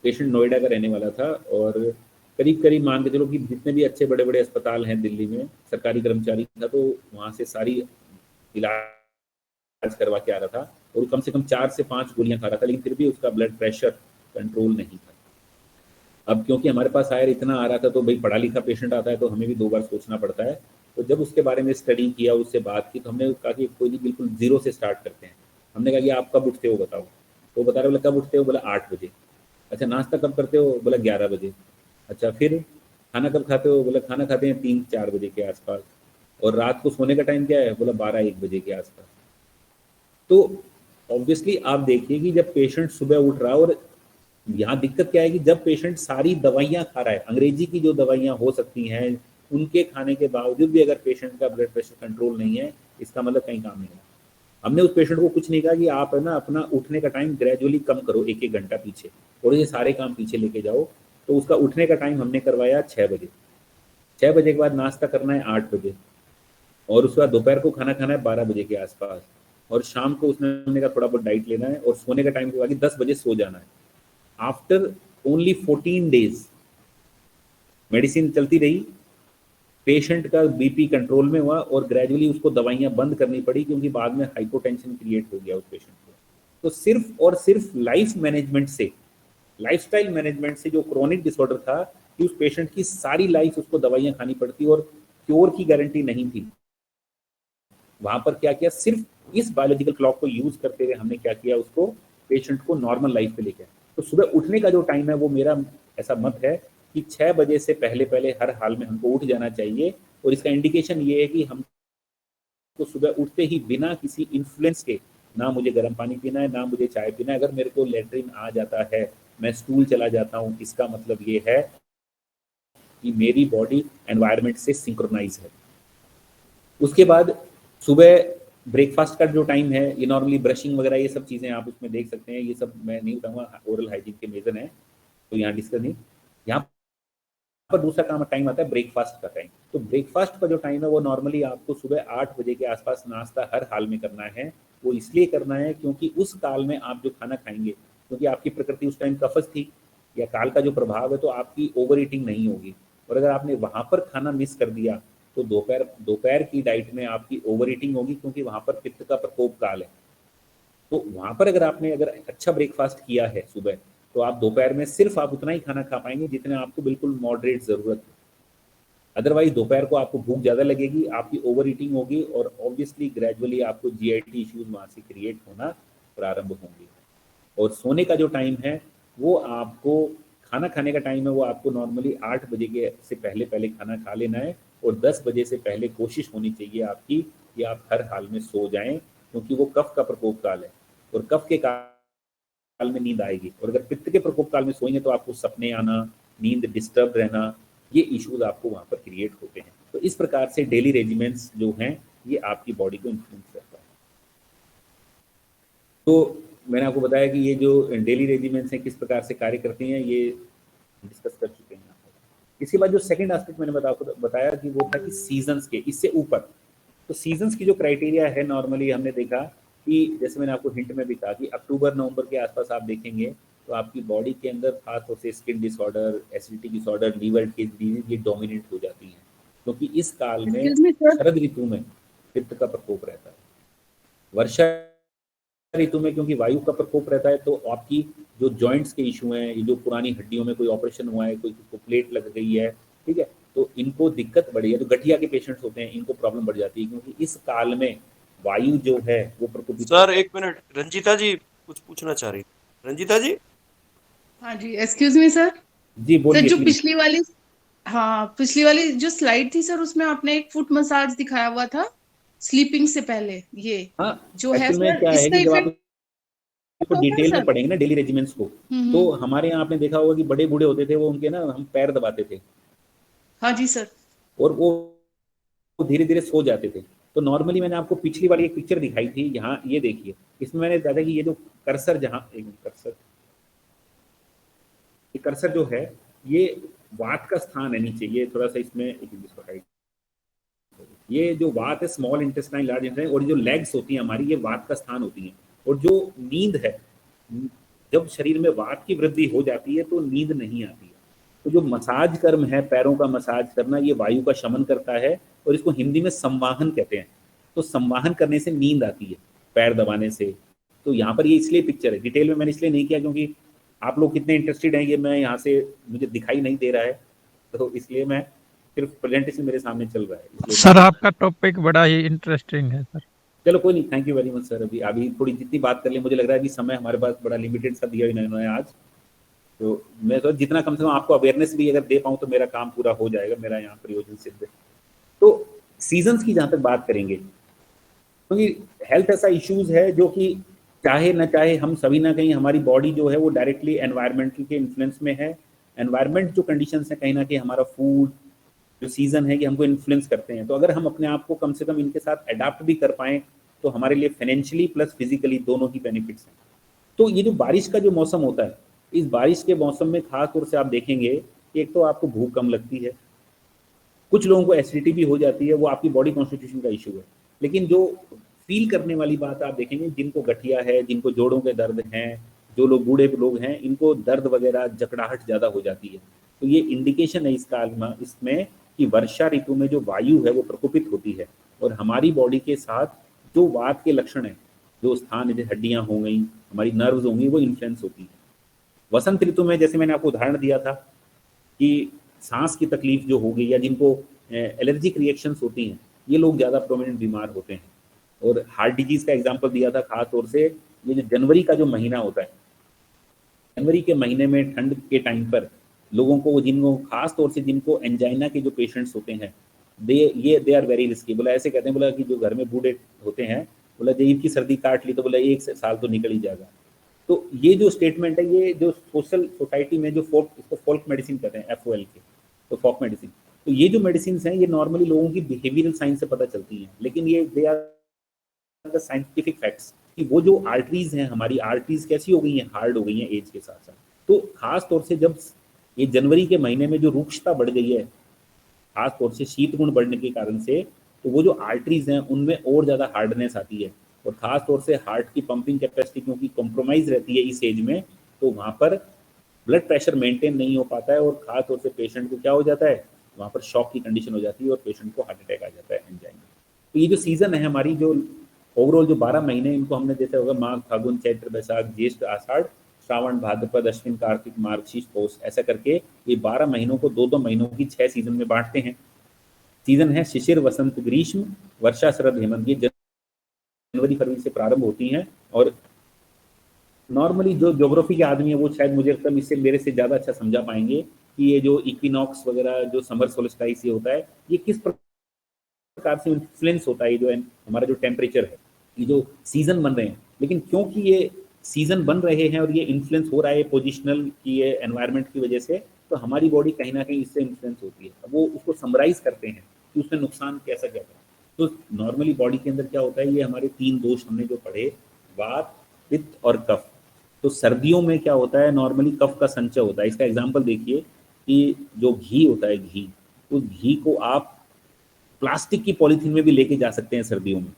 पेशेंट नोएडा का रहने वाला था और करीब करीब मान के चलो कि जितने भी अच्छे बड़े बड़े अस्पताल हैं दिल्ली में, सरकारी कर्मचारी था, तो वहाँ से सारी इलाज करवा के आ रहा था और कम से कम 4 से 5 गोलियां खा रहा था, लेकिन फिर भी उसका ब्लड प्रेशर कंट्रोल नहीं था। अब क्योंकि हमारे पास आयर इतना आ रहा था, तो भाई पढ़ा लिखा पेशेंट आता है तो हमें भी 2 बार सोचना पड़ता है। तो जब उसके बारे में स्टडी किया, उससे बात की, तो हमने कहा कि कोई नहीं, बिल्कुल जीरो से स्टार्ट करते हैं। हमने कहा कि आप कब उठते हो बताओ, तो बता रहे, बोला कब उठते हो, बोला 8 बजे। अच्छा, नाश्ता कब करते हो, बोला 11 बजे। अच्छा, फिर खाना कब खाते हो, बोला खाना खाते हैं 3-4 बजे के आसपास। और रात को सोने का टाइम क्या है, बोला 12-1 बजे के आसपास। तो ऑब्वियसली आप देखिए कि जब पेशेंट सुबह उठ रहा है, और यहाँ दिक्कत क्या है कि जब पेशेंट सारी दवाइयाँ खा रहा है, अंग्रेजी की जो दवाइयाँ हो सकती हैं, उनके खाने के बावजूद भी अगर पेशेंट का ब्लड प्रेशर कंट्रोल नहीं है, इसका मतलब कहीं काम नहीं है। हमने उस पेशेंट को कुछ नहीं कहा कि आप है ना अपना उठने का टाइम ग्रेजुअली कम करो, 1-1 घंटा पीछे, और ये सारे काम पीछे लेके जाओ। तो उसका उठने का टाइम हमने करवाया 6 बजे। 6 बजे के बाद नाश्ता करना है 8 बजे, और उसके बाद दोपहर को खाना खाना है 12 बजे के आसपास, और शाम को उसने हमने कहा थोड़ा बहुत डाइट लेना है, और सोने का टाइम के बाद 10 बजे सो जाना है। आफ्टर ओनली 14 डेज मेडिसिन चलती रही, पेशेंट का बीपी कंट्रोल में हुआ और ग्रेजुअली उसको दवाइयां बंद करनी पड़ी, क्योंकि बाद में हाइपोटेंशन क्रिएट हो गया उस पेशेंट को। तो सिर्फ और सिर्फ लाइफ मैनेजमेंट से, लाइफस्टाइल मैनेजमेंट से, जो क्रोनिक डिसऑर्डर था कि उस पेशेंट की सारी लाइफ उसको दवाइयां खानी पड़ती और क्योर की गारंटी नहीं थी, वहां पर क्या किया, सिर्फ इस बायोलॉजिकल क्लॉक को यूज करते हुए हमने क्या किया, उसको पेशेंट को नॉर्मल लाइफ पे लेके आए। तो सुबह उठने का जो टाइम है, वो मेरा ऐसा मत है कि 6 बजे से पहले पहले हर हाल में हमको उठ जाना चाहिए। और इसका इंडिकेशन ये है कि हमको सुबह उठते ही बिना किसी इन्फ्लुएंस के, ना मुझे गर्म पानी पीना है, ना मुझे चाय पीना है, अगर मेरे को लेटरिन आ जाता है, मैं स्टूल चला जाता हूँ, इसका मतलब ये है कि मेरी बॉडी एनवायरनमेंट से सिंक्रोनाइज है। उसके बाद सुबह ब्रेकफास्ट का जो टाइम है, ये नॉर्मली ब्रशिंग वगैरह ये सब चीज़ें आप उसमें देख सकते हैं, ये सब मैं नहीं बताऊंगा, ओरल हाइजीन के मेजर हैं, तो यहाँ डिस्कस नहीं। यहाँ पर दूसरा काम टाइम आता है ब्रेकफास्ट का टाइम। तो ब्रेकफास्ट का जो टाइम है वो नॉर्मली आपको सुबह 8 बजे के आसपास नाश्ता हर हाल में करना है। वो इसलिए करना है क्योंकि उस काल में आप जो खाना खाएंगे, क्योंकि आपकी प्रकृति उस टाइम कफस थी या काल का जो प्रभाव है, तो आपकी ओवर ईटिंग नहीं होगी। और अगर आपने वहाँ पर खाना मिस कर दिया तो दोपहर दोपहर की डाइट में आपकी ओवर ईटिंग होगी, क्योंकि वहाँ पर पित्त का प्रकोप काल है। तो वहाँ पर अगर आपने अगर अच्छा ब्रेकफास्ट किया है सुबह, तो आप दोपहर में सिर्फ आप उतना ही खाना खा पाएंगे जितने आपको बिल्कुल मॉडरेट ज़रूरत है। अदरवाइज दोपहर को आपको भूख ज़्यादा लगेगी, आपकी ओवर ईटिंग होगी, और ऑब्वियसली ग्रेजुअली आपको जीआईटी इश्यूज वहाँ से क्रिएट होना प्रारंभ होंगे। और सोने का जो टाइम है, वो आपको खाना खाने का टाइम है, वो आपको नॉर्मली 8 बजे के से पहले पहले खाना खा लेना है, और 10 बजे से पहले कोशिश होनी चाहिए आपकी कि आप हर हाल में सो जाएं, क्योंकि वो कफ का प्रकोप काल है, और कफ के काल में नींद आएगी। और अगर पित्त के प्रकोप काल में सोएंगे तो आपको सपने आना, नींद डिस्टर्ब रहना, ये इश्यूज आपको वहाँ पर क्रिएट होते हैं। तो इस प्रकार से डेली रेजिमेंट्स जो हैं, ये आपकी बॉडी को इन्फ्लुएंस करता है। तो मैंने आपको बताया कि ये जो डेली रेजिमेंट्स हैं किस प्रकार से कार्य करते हैं, ये डिस्कस कर चुके हैं। इसके बाद जो सेकंड एस्पेक्ट मैंने बताया कि वो था कि सीजन्स के इससे ऊपर, तो सीजन्स की जो क्राइटेरिया है नॉर्मली हमने देखा कि जैसे मैंने आपको हिंट में भी कहा कि अक्टूबर नवंबर के आसपास आप देखेंगे तो आपकी बॉडी के अंदर खासतौर से skin disorder, acidity disorder, liver की डिजीज ये डोमिनेट हो जाती हैं, क्योंकि इस काल में एक्सक्यूज मी सर। शरद ऋतु में पित्त का प्रकोप रहता है, वर्षा ऋतु में क्योंकि वायु का प्रकोप रहता है, तो आपकी जो जॉइंट्स के इशू हैं, ये जो पुरानी हड्डियों में कोई ऑपरेशन हुआ है, कोई को प्लेट लग गई है, ठीक है, तो इनको दिक्कत बढ़ी है, तो गठिया के पेशेंट्स होते हैं, इनको प्रॉब्लम बढ़ जाती है, क्योंकि इस काल में वायु जो है वो प्रकोपित। सर एक मिनट, रंजीता जी कुछ पूछना चाह रही। रंजीता जी। हाँ जी, एक्सक्यूज मी सर। जी बोलिए। सर जो please। पिछली वाली जो स्लाइड थी सर, उसमें आपने एक फुट मसाज दिखाया हुआ था स्लीपिंग से पहले, ये हाँ, जो है एक्चुअल में सर, क्या है इसका कि जब आप इफेक्ट इसको डिटेल में पढ़ेंगे ना डेली रेजिमेंट्स को, तो हमारे यहाँ आपने देखा होगा कि बड़े बूढ़े होते थे, वो उनके ना हम पैर दबाते थे। हाँ जी सर। और वो धीरे धीरे सो जाते थे। तो नॉर्मली मैंने आपको पिछली वाली एक पिक्चर दिखाई थी, यहाँ ये देखिए, इसमें मैंने बताया कि ये जो कर्सर, जहाँ एक कर्सर जो है ये वात का स्थान है नीचे, ये थोड़ा सा इसमें ये जो वात है स्मॉल इंटेस्टाइन, लार्ज इंटेस्टाइन, और जो लेग्स होती हैं हमारी, ये वात का स्थान होती हैं। और जो नींद है, जब शरीर में वात की वृद्धि हो जाती है तो नींद नहीं आती है। तो जो मसाज कर्म है, पैरों का मसाज करना, ये वायु का शमन करता है, और इसको हिंदी में संवाहन कहते हैं। तो संवाहन करने से नींद आती है, पैर दबाने से। तो यहाँ पर ये इसलिए पिक्चर है, डिटेल में मैंने इसलिए नहीं किया क्योंकि आप लोग कितने इंटरेस्टेड हैं ये मैं यहाँ से मुझे दिखाई नहीं दे रहा है, तो इसलिए मैं सिर्फ प्रेजेंटेशन मेरे सामने चल रहा है। सर आपका टॉपिक बड़ा ही इंटरेस्टिंग है सर। चलो कोई नहीं, thank you very much sir. अभी थोड़ी जितनी बात कर ले, मुझे लग रहा है कि समय हमारे पास बड़ा लिमिटेड सा दिया इन्होंने आज, तो मैं तो जितना कम से कम आपको अवेयरनेस भी अगर दे पाऊँ तो मेरा काम पूरा हो जाएगा, मेरा यहाँ प्रयोजन सिद्ध है। तो सीजन्स की जहाँ तक बात करेंगे, क्योंकि हेल्थ ऐसा इश्यूज है जो कि चाहे ना चाहे हम सभी ना कहीं हमारी बॉडी जो है वो डायरेक्टली एनवायरमेंटल के इन्फ्लुएंस में है। एनवायरमेंट जो कंडीशंस है, कहीं ना कहीं हमारा फूड, जो सीजन है, कि हमको इन्फ्लुएंस करते हैं। तो अगर हम अपने आप को कम से कम इनके साथ अडाप्ट भी कर पाएँ तो हमारे लिए फाइनेंशियली प्लस फिजिकली दोनों ही बेनिफिट्स हैं। तो ये जो बारिश का जो मौसम होता है, इस बारिश के मौसम में खास तौर से आप देखेंगे कि एक तो आपको भूख कम लगती है, कुछ लोगों को एसिडिटी भी हो जाती है, वो आपकी बॉडी कॉन्स्टिट्यूशन का इशू है। लेकिन जो फील करने वाली बात आप देखेंगे, जिनको गठिया है, जिनको जोड़ों के दर्द हैं, जो लोग बूढ़े लोग हैं, इनको दर्द वगैरह जकड़ाहट ज़्यादा हो जाती है। तो ये इंडिकेशन है इस काल में, इसमें कि वर्षा ऋतु में जो वायु है वो प्रकोपित होती है, और हमारी बॉडी के साथ जो वात के लक्षण है, जो स्थान जैसे हड्डियाँ हो गई, हमारी नर्व्स होंगी, वो इन्फ्लुएंस होती है। वसंत ऋतु में जैसे मैंने आपको उदाहरण दिया था कि सांस की तकलीफ जो होगी या जिनको एलर्जिक रिएक्शंस होती हैं, ये लोग ज़्यादा प्रोमिनेंट बीमार होते हैं। और हार्ट डिजीज का एग्जांपल दिया था, खास तौर से ये जो जनवरी का जो महीना होता है, जनवरी के महीने में ठंड के टाइम पर लोगों को, जिनको खास तौर से जिनको एंजाइना के जो पेशेंट्स होते हैं, दे आर वेरी रिस्की। बोला ऐसे कहते हैं, बोला कि जो घर में बूढ़े होते हैं, बोला जब की सर्दी काट ली तो बोला 1 साल तो निकल ही जाएगा। तो ये जो स्टेटमेंट है, ये जो सोसाइटी में जो इसको फोल्क मेडिसिन कहते हैं, FOL के, तो फोक मेडिसिन। तो ये जो मेडिसिन हैं, ये नॉर्मली लोगों की बिहेवियरल साइंस से पता चलती हैं, लेकिन ये they are the scientific facts कि वो जो आर्टरीज हैं, हमारी आर्टरीज कैसी हो गई हैं, हार्ड हो गई हैं एज के साथ साथ। तो खास तौर से जब ये जनवरी के महीने में जो रुक्षता बढ़ गई है, खास तौर से शीत गुण बढ़ने के कारण से, तो वो जो आर्टरीज हैं उनमें और ज़्यादा हार्डनेस आती है, और ख़ास तौर से हार्ट की पंपिंग कैपेसिटी क्योंकि कॉम्प्रोमाइज़ रहती है इस एज में, तो वहाँ पर ब्लड प्रेशर मेंटेन नहीं हो पाता है, और ख़ास तौर से पेशेंट को क्या हो जाता है, वहाँ पर शॉक की कंडीशन हो जाती है और पेशेंट को हार्ट अटैक आ जाता है, एंजाइना। तो ये जो सीज़न है हमारी, जो ओवरऑल जो 12 महीने, इनको हमने देखा होगा माघ, फागुन, चैत्र, बैसाख, ज्येष्ठ, आषाढ़, श्रावण, भाद्रपद, अश्विन, कार्तिक, मार्गशीर्ष, पौष, ऐसा करके ये 12 महीनों को 2-2 महीनों की 6 सीजन में बांटते हैं। सीजन है शिशिर, वसंत, ग्रीष्म, वर्षा, शरद, हेमंत। ये जनवरी फरवरी से प्रारंभ होती हैं, और नॉर्मली जो ज्योग्राफी के आदमी है वो शायद मुझे लगता है इससे मेरे से ज़्यादा अच्छा समझा पाएंगे कि ये जो इक्विनॉक्स वगैरह, जो समर सोल्स्टाइस ये होता है, ये किस प्रकार से इन्फ्लुएंस होता है, जो हमारा जो टेम्परेचर है, ये जो सीजन बन रहे हैं। लेकिन क्योंकि ये सीजन बन रहे हैं और ये इन्फ्लुएंस हो रहा है पोजिशनल की, ये एनवायरनमेंट की वजह से, तो हमारी बॉडी कहीं ना कहीं इससे इन्फ्लुएंस होती है। अब वो उसको समराइज करते हैं कि उसमें नुकसान कैसा क्या है। तो नॉर्मली बॉडी के अंदर क्या होता है, ये हमारे 3 दोष हमने जो पढ़े, वात, पित्त और कफ। तो सर्दियों में क्या होता है, नॉर्मली कफ का संचय होता है। इसका एग्जाम्पल देखिए कि जो घी होता है, घी, उस घी को आप प्लास्टिक की पॉलीथीन में भी लेके जा सकते हैं सर्दियों में।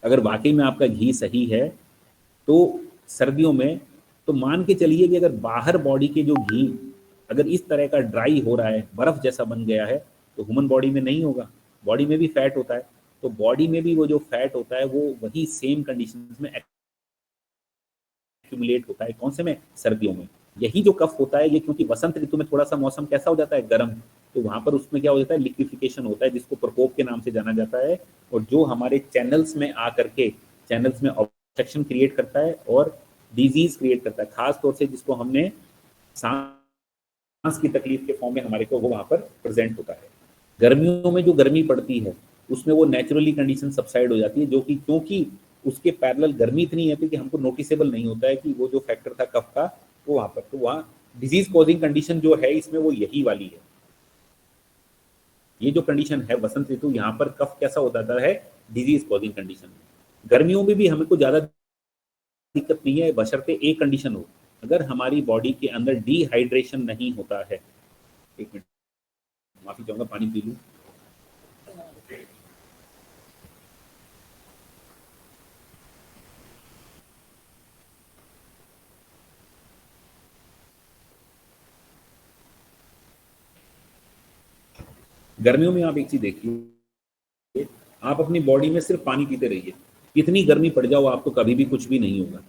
अगर वाकई में आपका घी सही है तो सर्दियों में तो मान के चलिए कि अगर बाहर बॉडी के जो घी अगर इस तरह का ड्राई हो रहा है, बर्फ जैसा बन गया है, तो ह्यूमन बॉडी में नहीं होगा। बॉडी में भी फैट होता है, तो बॉडी में भी वो जो फैट होता है वो वही सेम कंडीशंस में एक्यूमुलेट होता है। कौन से में? सर्दियों में। यही जो कफ होता है ये क्योंकि वसंत ऋतु में थोड़ा सा मौसम कैसा हो जाता है, गर्म, तो वहां पर उसमें क्या हो जाता है, लिक्विफिकेशन होता है, जिसको प्रकोप के नाम से जाना जाता है, और जो हमारे चैनल्स में आकर के चैनल्स में ऑब्स्ट्रक्शन क्रिएट करता है और डिजीज क्रिएट करता है। खास तौर से जिसको हमने सांस की तकलीफ के फॉर्म में हमारे को वो वहां पर प्रेजेंट होता है। गर्मियों में जो गर्मी पड़ती है उसमें वो नेचुरली कंडीशन सबसाइड हो जाती है, जो कि क्योंकि उसके पैरेलल गर्मी इतनी है कि हमको नोटिसेबल नहीं होता है कि वो जो फैक्टर था कफ का वो वहां पर, तो वहाँ डिजीज कॉजिंग कंडीशन जो है इसमें वो यही वाली है। ये जो कंडीशन है वसंत ऋतु, यहाँ पर कफ कैसा होता है, डिजीज कॉजिंग कंडीशन। गर्मियों में भी हमें को ज्यादा दिक्कत नहीं है, बशर्ते एक कंडीशन हो, अगर हमारी बॉडी के अंदर डिहाइड्रेशन नहीं होता है। एक मिनट, माफी चाहूंगा, पानी पी लूं। गर्मियों में आप एक चीज देखिए, आप अपनी बॉडी में सिर्फ पानी पीते रहिए, कितनी गर्मी पड़ जाओ आपको कभी भी कुछ भी नहीं होगा।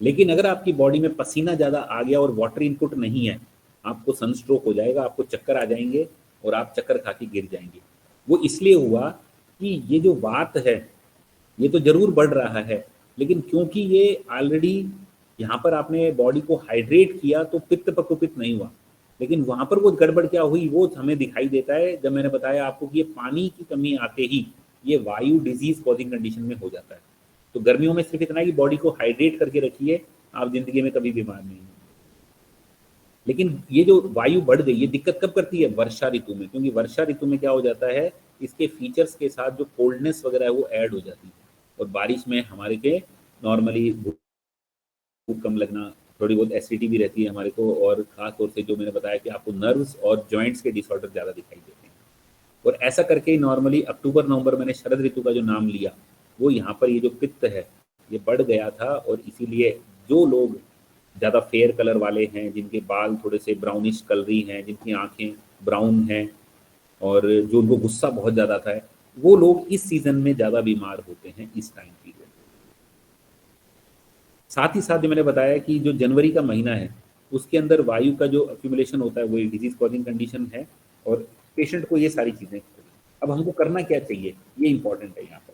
लेकिन अगर आपकी बॉडी में पसीना ज्यादा आ गया और वाटर इनपुट नहीं है, आपको सनस्ट्रोक हो जाएगा, आपको चक्कर आ जाएंगे और आप चक्कर खा के गिर जाएंगे। वो इसलिए हुआ कि ये जो वात है ये तो जरूर बढ़ रहा है, लेकिन क्योंकि ये ऑलरेडी यहाँ पर आपने बॉडी को हाइड्रेट किया तो पित्त प्रकोपित नहीं हुआ, लेकिन वहां पर वो गड़बड़ क्या हुई वो हमें दिखाई देता है जब मैंने बताया आपको कि ये पानी की कमी आते ही ये वायु डिजीज कॉजिंग कंडीशन में हो जाता है। तो गर्मियों में सिर्फ इतना है कि बॉडी को हाइड्रेट करके रखिए, आप जिंदगी में कभी बीमार नहीं होंगे। लेकिन ये जो वायु बढ़ गई ये दिक्कत कब करती है, वर्षा ऋतु में, क्योंकि वर्षा ऋतु में क्या हो जाता है, इसके फीचर्स के साथ जो कोल्डनेस वगैरह है वो ऐड हो जाती है, और बारिश में हमारे के नॉर्मली भूख कम लगना, थोड़ी बहुत एसिडिटी भी रहती है हमारे को, और खास तौर से जो मैंने बताया कि आपको नर्व्स और जॉइंट्स के डिसऑर्डर ज़्यादा दिखाई देते हैं। और ऐसा करके नॉर्मली अक्टूबर नवंबर मैंने शरद ऋतु का जो नाम लिया, वो यहाँ पर ये जो पित्त है ये बढ़ गया था, और इसीलिए जो लोग ज़्यादा फेयर कलर वाले हैं, जिनके बाल थोड़े से ब्राउनिश कलरी हैं, जिनकी आंखें ब्राउन हैं, और जो उनको गुस्सा बहुत ज़्यादा था, वो लोग इस सीज़न में ज़्यादा बीमार होते हैं इस टाइम पीरियड। साथ ही साथ जो मैंने बताया कि जो जनवरी का महीना है उसके अंदर वायु का जो अक्यूमुलेशन होता है वो एक डिजीज कॉजिंग कंडीशन है, और पेशेंट को ये सारी चीज़ें। अब हमको करना क्या चाहिए, ये इंपॉर्टेंट है यहाँ पर।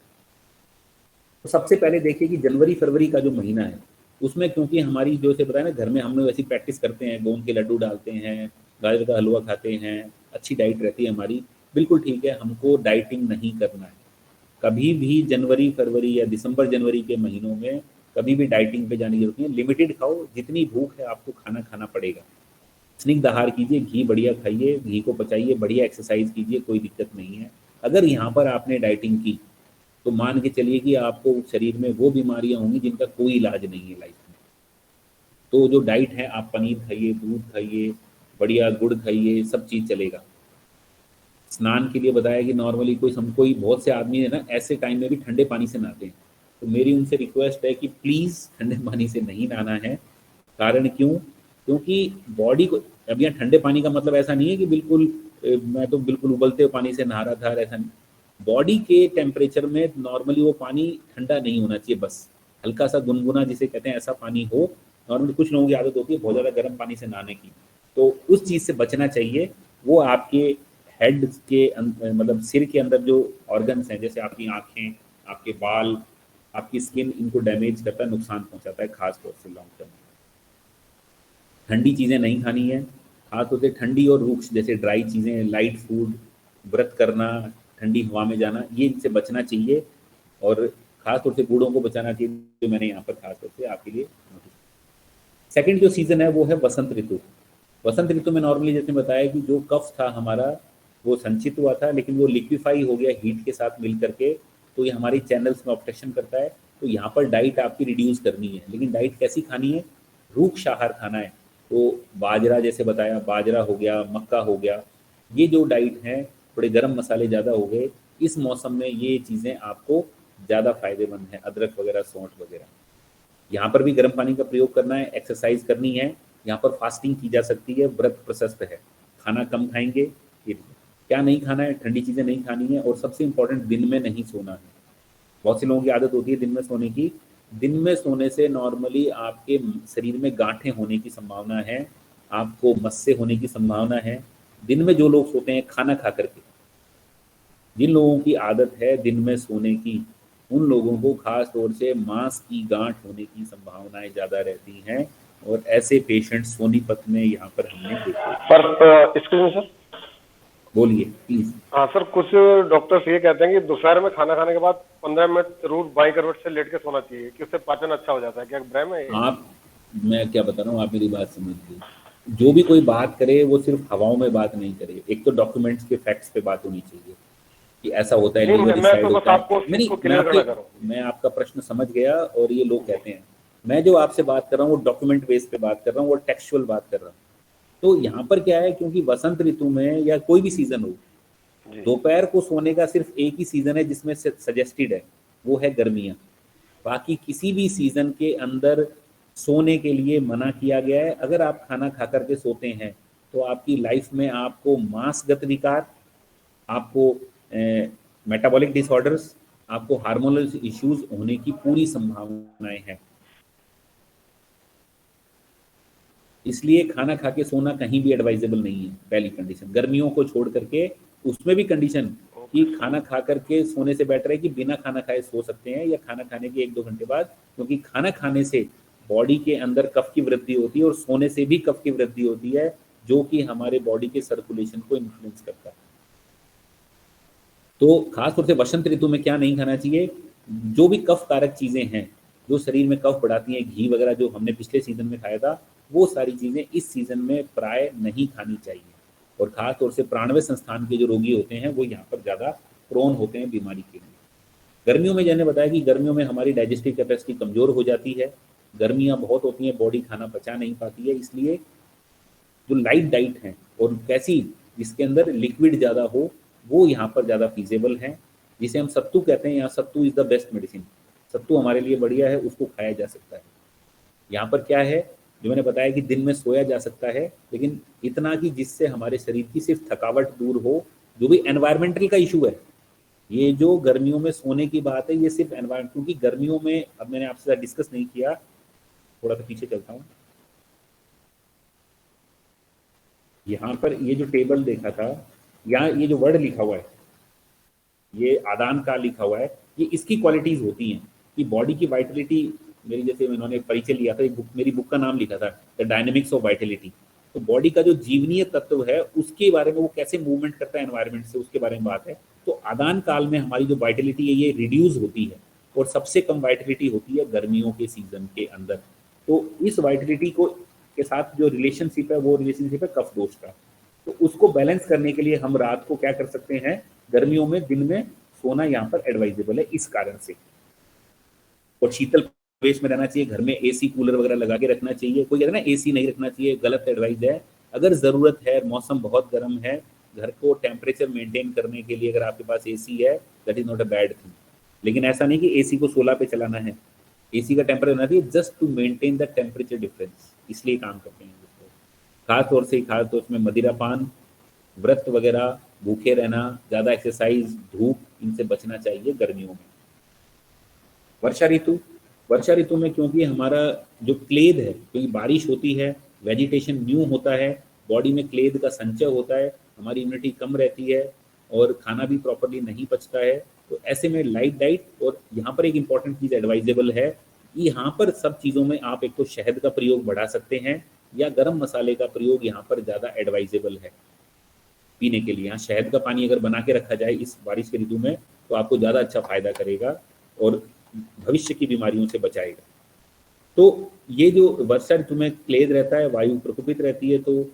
तो सबसे पहले देखिए कि जनवरी फरवरी का जो महीना है उसमें, क्योंकि हमारी जो से बताया ना, घर में हम लोग वैसी प्रैक्टिस करते हैं, गोंद के लड्डू डालते हैं, गाजर का हलवा खाते हैं, अच्छी डाइट रहती है हमारी, बिल्कुल ठीक है, हमको डाइटिंग नहीं करना है। कभी भी जनवरी फरवरी या दिसंबर जनवरी के महीनों में कभी भी डाइटिंग पे जाने की जरूरत नहीं है। लिमिटेड खाओ, जितनी भूख है आपको खाना खाना पड़ेगा। स्निग्ध आहार कीजिए, घी बढ़िया खाइए, घी को पचाइए, बढ़िया एक्सरसाइज कीजिए, कोई दिक्कत नहीं है। अगर यहाँ पर आपने डाइटिंग की तो मान के चलिए कि आपको शरीर में वो बीमारियां होंगी जिनका कोई इलाज नहीं है लाइफ में। तो जो डाइट है, आप पनीर खाइए, दूध खाइए, बढ़िया गुड़ खाइए, सब चीज़ चलेगा। स्नान के लिए बताया कि नॉर्मली कोई बहुत से आदमी है ना ऐसे टाइम में भी ठंडे पानी से नहाते हैं, तो मेरी उनसे रिक्वेस्ट है कि प्लीज़ ठंडे पानी से नहीं नहाना है। कारण क्यों, क्योंकि बॉडी को, अब यहाँ ठंडे पानी का मतलब ऐसा नहीं है कि बिल्कुल मैं तो बिल्कुल उबलते हुए पानी से नहा रहा था, ऐसा नहीं। बॉडी के टेम्परेचर में नॉर्मली वो पानी ठंडा नहीं होना चाहिए, बस हल्का सा गुनगुना जिसे कहते हैं ऐसा पानी हो। नॉर्मली कुछ लोगों की आदत होती है बहुत ज़्यादा गर्म पानी से नहाने की, तो उस चीज़ से बचना चाहिए। वो आपके हेड के मतलब सिर के अंदर जो ऑर्गन्स हैं, जैसे आपकी आँखें, आपके बाल, आपकी स्किन, इनको डैमेज करता है, नुकसान पहुंचाता है, खास तौर से लॉन्ग टर्म। ठंडी चीज़ें नहीं खानी है, खास तौर से ठंडी और रूक्ष जैसे ड्राई चीज़ें, लाइट फूड, व्रत करना, ठंडी हवा में जाना, ये इनसे बचना चाहिए। और खास तौर से बूढ़ों को बचाना चाहिए, जो मैंने यहाँ पर खास तौर से आपके लिए नोटिस। सेकेंड जो सीज़न है वो है वसंत ऋतु। वसंत ऋतु में नॉर्मली जैसे बताया कि जो कफ था हमारा वो संचित हुआ था, लेकिन वो लिक्विफाई हो गया हीट के साथ मिल करके, तो ये हमारी चैनल्स में ऑब्स्ट्रक्शन करता है। तो यहाँ पर डाइट आपकी रिड्यूस करनी है, लेकिन डाइट कैसी खानी है, रूक्ष आहार खाना है। तो बाजरा जैसे बताया, बाजरा हो गया, मक्का हो गया, ये जो डाइट हैं, थोड़े गरम मसाले ज़्यादा हो गए, इस मौसम में ये चीज़ें आपको ज़्यादा फायदेमंद हैं, अदरक वगैरह, सौंठ वगैरह। यहाँ पर भी गर्म पानी का प्रयोग करना है, एक्सरसाइज करनी है, यहाँ पर फास्टिंग की जा सकती है, व्रत प्रशस्त है, खाना कम खाएंगे। ये क्या नहीं खाना है, ठंडी चीज़ें नहीं खानी है, और सबसे इम्पोर्टेंट दिन में नहीं सोना है। बहुत से लोगों की आदत होती है दिन में सोने की। दिन में सोने से नॉर्मली आपके शरीर में गांठें होने की संभावना है, आपको मस्से होने की संभावना है। दिन में जो लोग सोते हैं खाना खा करके, जिन लोगों की आदत है दिन में सोने की, उन लोगों को खास तौर से मांस की गांठ होने की संभावनाएं ज़्यादा रहती हैं, और ऐसे पेशेंट सोनीपत में यहाँ पर हमने देखे। पर एक्सक्यूज मी सर, बोलिए प्लीज। हाँ सर, कुछ डॉक्टर्स ये कहते हैं कि दोपहर में खाना खाने के बाद 15 मिनट जरूर बाई करवट से लेट के सोना चाहिए, कि उससे पाचन अच्छा हो जाता है। क्या भ्रम है ये? आप, मैं क्या बता रहा हूँ, आप मेरी बात समझिए। जो भी कोई बात करे वो सिर्फ हवाओं में बात नहीं करे, एक तो डॉक्यूमेंट्स के फैक्ट्स पे बात होनी चाहिए कि ऐसा होता है, नहीं, लीवर मैं डिसाइड तो बस होता है। आपको नहीं, इसको क्लियर करना चाह रहा हूँ। मैं आपका प्रश्न समझ गया, और ये लोग कहते हैं, मैं जो आपसे बात कर रहा हूँ वो डॉक्यूमेंट बेस पे बात कर रहा हूँ, वो टेक्सचुअल बात कर रहा हूँ। तो यहाँ पर क्या है, क्योंकि वसंत ऋतु में या कोई भी सीजन हो, जी। दोपहर को सोने का सिर्फ एक ही सीजन है जिसमें सजेस्टेड है, वो है गर्मियाँ। बाकी किसी भी सीजन के अंदर सोने के लिए मना किया गया है। अगर आप खाना खा करके सोते हैं तो आपकी लाइफ में आपको मांसगत विकार, आपको मेटाबॉलिक डिसऑर्डर्स, आपको हार्मोनल इश्यूज होने की पूरी संभावनाएं हैं। इसलिए खाना खा के सोना कहीं भी एडवाइजेबल नहीं है, पहली कंडीशन। गर्मियों को छोड़ करके उसमें भी कंडीशन कि खाना खा करके सोने से बेटर है कि बिना खाना खाए सो सकते हैं, या खाना खाने के 1-2 घंटे बाद, क्योंकि खाना खाने से बॉडी के अंदर कफ की वृद्धि होती है, और सोने से भी कफ की वृद्धि होती है, जो कि हमारे बॉडी के सर्कुलेशन को इन्फ्लुएंस करता है। तो खासतौर से वसंत ऋतु में क्या नहीं खाना चाहिए, जो भी कफ कारक चीज़ें हैं जो शरीर में कफ बढ़ाती हैं, घी वगैरह जो हमने पिछले सीजन में खाया था, वो सारी चीज़ें इस सीजन में प्राय नहीं खानी चाहिए। और खास तौर से प्राणवय संस्थान के जो रोगी होते हैं वो यहाँ पर ज़्यादा प्रोन होते हैं बीमारी के लिए। गर्मियों में मैंने बताया कि गर्मियों में हमारी डाइजेस्टिव कैपेसिटी कमज़ोर हो जाती है, गर्मियाँ बहुत होती हैं, बॉडी खाना पचा नहीं पाती है। इसलिए जो लाइट डाइट है और कैसी जिसके अंदर लिक्विड ज़्यादा हो, वो यहाँ पर ज़्यादा फीजेबल है, जिसे हम सत्तू कहते हैं। यहाँ सत्तू इज़ द बेस्ट मेडिसिन, सत्तू हमारे लिए बढ़िया है, उसको खाया जा सकता है। यहाँ पर क्या है, जो मैंने बताया कि दिन में सोया जा सकता है, लेकिन इतना कि जिससे हमारे शरीर की सिर्फ थकावट दूर हो। जो भी एनवायरमेंटल का इशू है, ये जो गर्मियों में सोने की बात है, ये सिर्फ एनवायरमेंट, क्योंकि गर्मियों में, अब मैंने आपसे डिस्कस नहीं किया, थोड़ा सा पीछे चलता हूँ। यहाँ पर ये जो टेबल देखा था, यहाँ ये जो वर्ड लिखा हुआ है, ये आदान काल लिखा हुआ है, ये इसकी क्वालिटीज होती हैं कि बॉडी की वाइटलिटी, मेरी जैसे इन्होंने परिचय लिया था, एक बुक, मेरी बुक का नाम लिखा था द डायनेमिक्स ऑफ वाइटलिटी। तो बॉडी का जो जीवनीय तत्व है उसके बारे में, वो कैसे मूवमेंट करता है एनवायरनमेंट से, उसके बारे में बात है। तो आदान काल में हमारी जो वाइटलिटी है ये रिड्यूस होती है, और सबसे कम वाइटलिटी होती है गर्मियों के सीजन के अंदर। तो इस वाइटलिटी को के साथ जो रिलेशनशिप है, वो रिलेशनशिप है कफ दोष का। तो उसको बैलेंस करने के लिए हम रात को क्या कर सकते हैं, गर्मियों में दिन में सोना यहाँ पर एडवाइजेबल है इस कारण से। और शीतल प्रदेश में रहना चाहिए, घर में एसी कूलर वगैरह लगा के रखना चाहिए। कोई कहता है ना एसी नहीं रखना चाहिए, गलत एडवाइस है। अगर ज़रूरत है, मौसम बहुत गर्म है, घर को टेम्परेचर मेंटेन करने के लिए अगर आपके पास एसी है, that is not a bad thing. लेकिन ऐसा नहीं कि एसी को 16 पे चलाना है, एसी का टेम्परेचर होना चाहिए just to maintain the temperature difference, इसलिए काम करते हैं। खास तौर से मदिरा पान, व्रत वगैरह, भूखे रहना, ज़्यादा एक्सरसाइज, धूप, इनसे बचना चाहिए गर्मियों में। वर्षा ऋतु में क्योंकि हमारा जो क्लेद है, क्योंकि बारिश होती है, वेजिटेशन न्यू होता है, बॉडी में क्लेद का संचय होता है, हमारी इम्यूनिटी कम रहती है, और खाना भी प्रॉपरली नहीं पचता है। तो ऐसे में लाइट डाइट, और यहाँ पर एक इम्पॉर्टेंट चीज़ एडवाइजेबल है कि यहाँ पर सब चीज़ों में आप एक तो शहद का प्रयोग बढ़ा सकते हैं, या गरम मसाले का प्रयोग यहाँ पर ज़्यादा एडवाइजेबल है पीने के लिए। यहाँ शहद का पानी अगर बना के रखा जाए इस बारिश के ऋतु में, तो आपको ज़्यादा अच्छा फायदा करेगा और भविष्य की बीमारियों से बचाएगा। तो ये जो वर्षा ऋतु में क्लेद रहता है, वायु प्रकोपित रहती है, तो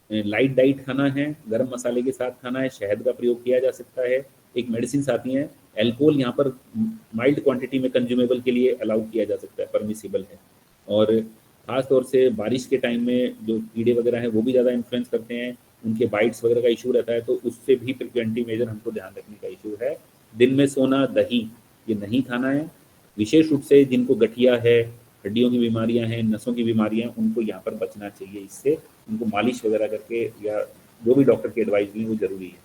लाइट डाइट खाना है, गरम मसाले के साथ खाना है, शहद का प्रयोग किया जा सकता है। एक मेडिसिन आती हैं, एल्कोहल यहाँ पर माइल्ड क्वांटिटी में कंज्यूमेबल के लिए अलाउ किया जा सकता है, परमिसिबल है। और खास तौर से बारिश के टाइम में जो कीड़े वगैरह हैं वो भी ज़्यादा इन्फ्लुएंस करते हैं, उनके बाइट्स वगैरह का इशू रहता है, तो उससे भी प्रिवेंटिव मेजर हमको ध्यान रखने का इशू है। दिन में सोना, दही ये नहीं खाना है। विशेष रूप से जिनको गठिया है, हड्डियों की बीमारियां हैं, नसों की बीमारियां हैं, उनको यहाँ पर बचना चाहिए। इससे उनको मालिश वगैरह करके या जो भी डॉक्टर की एडवाइस ली वो जरूरी है।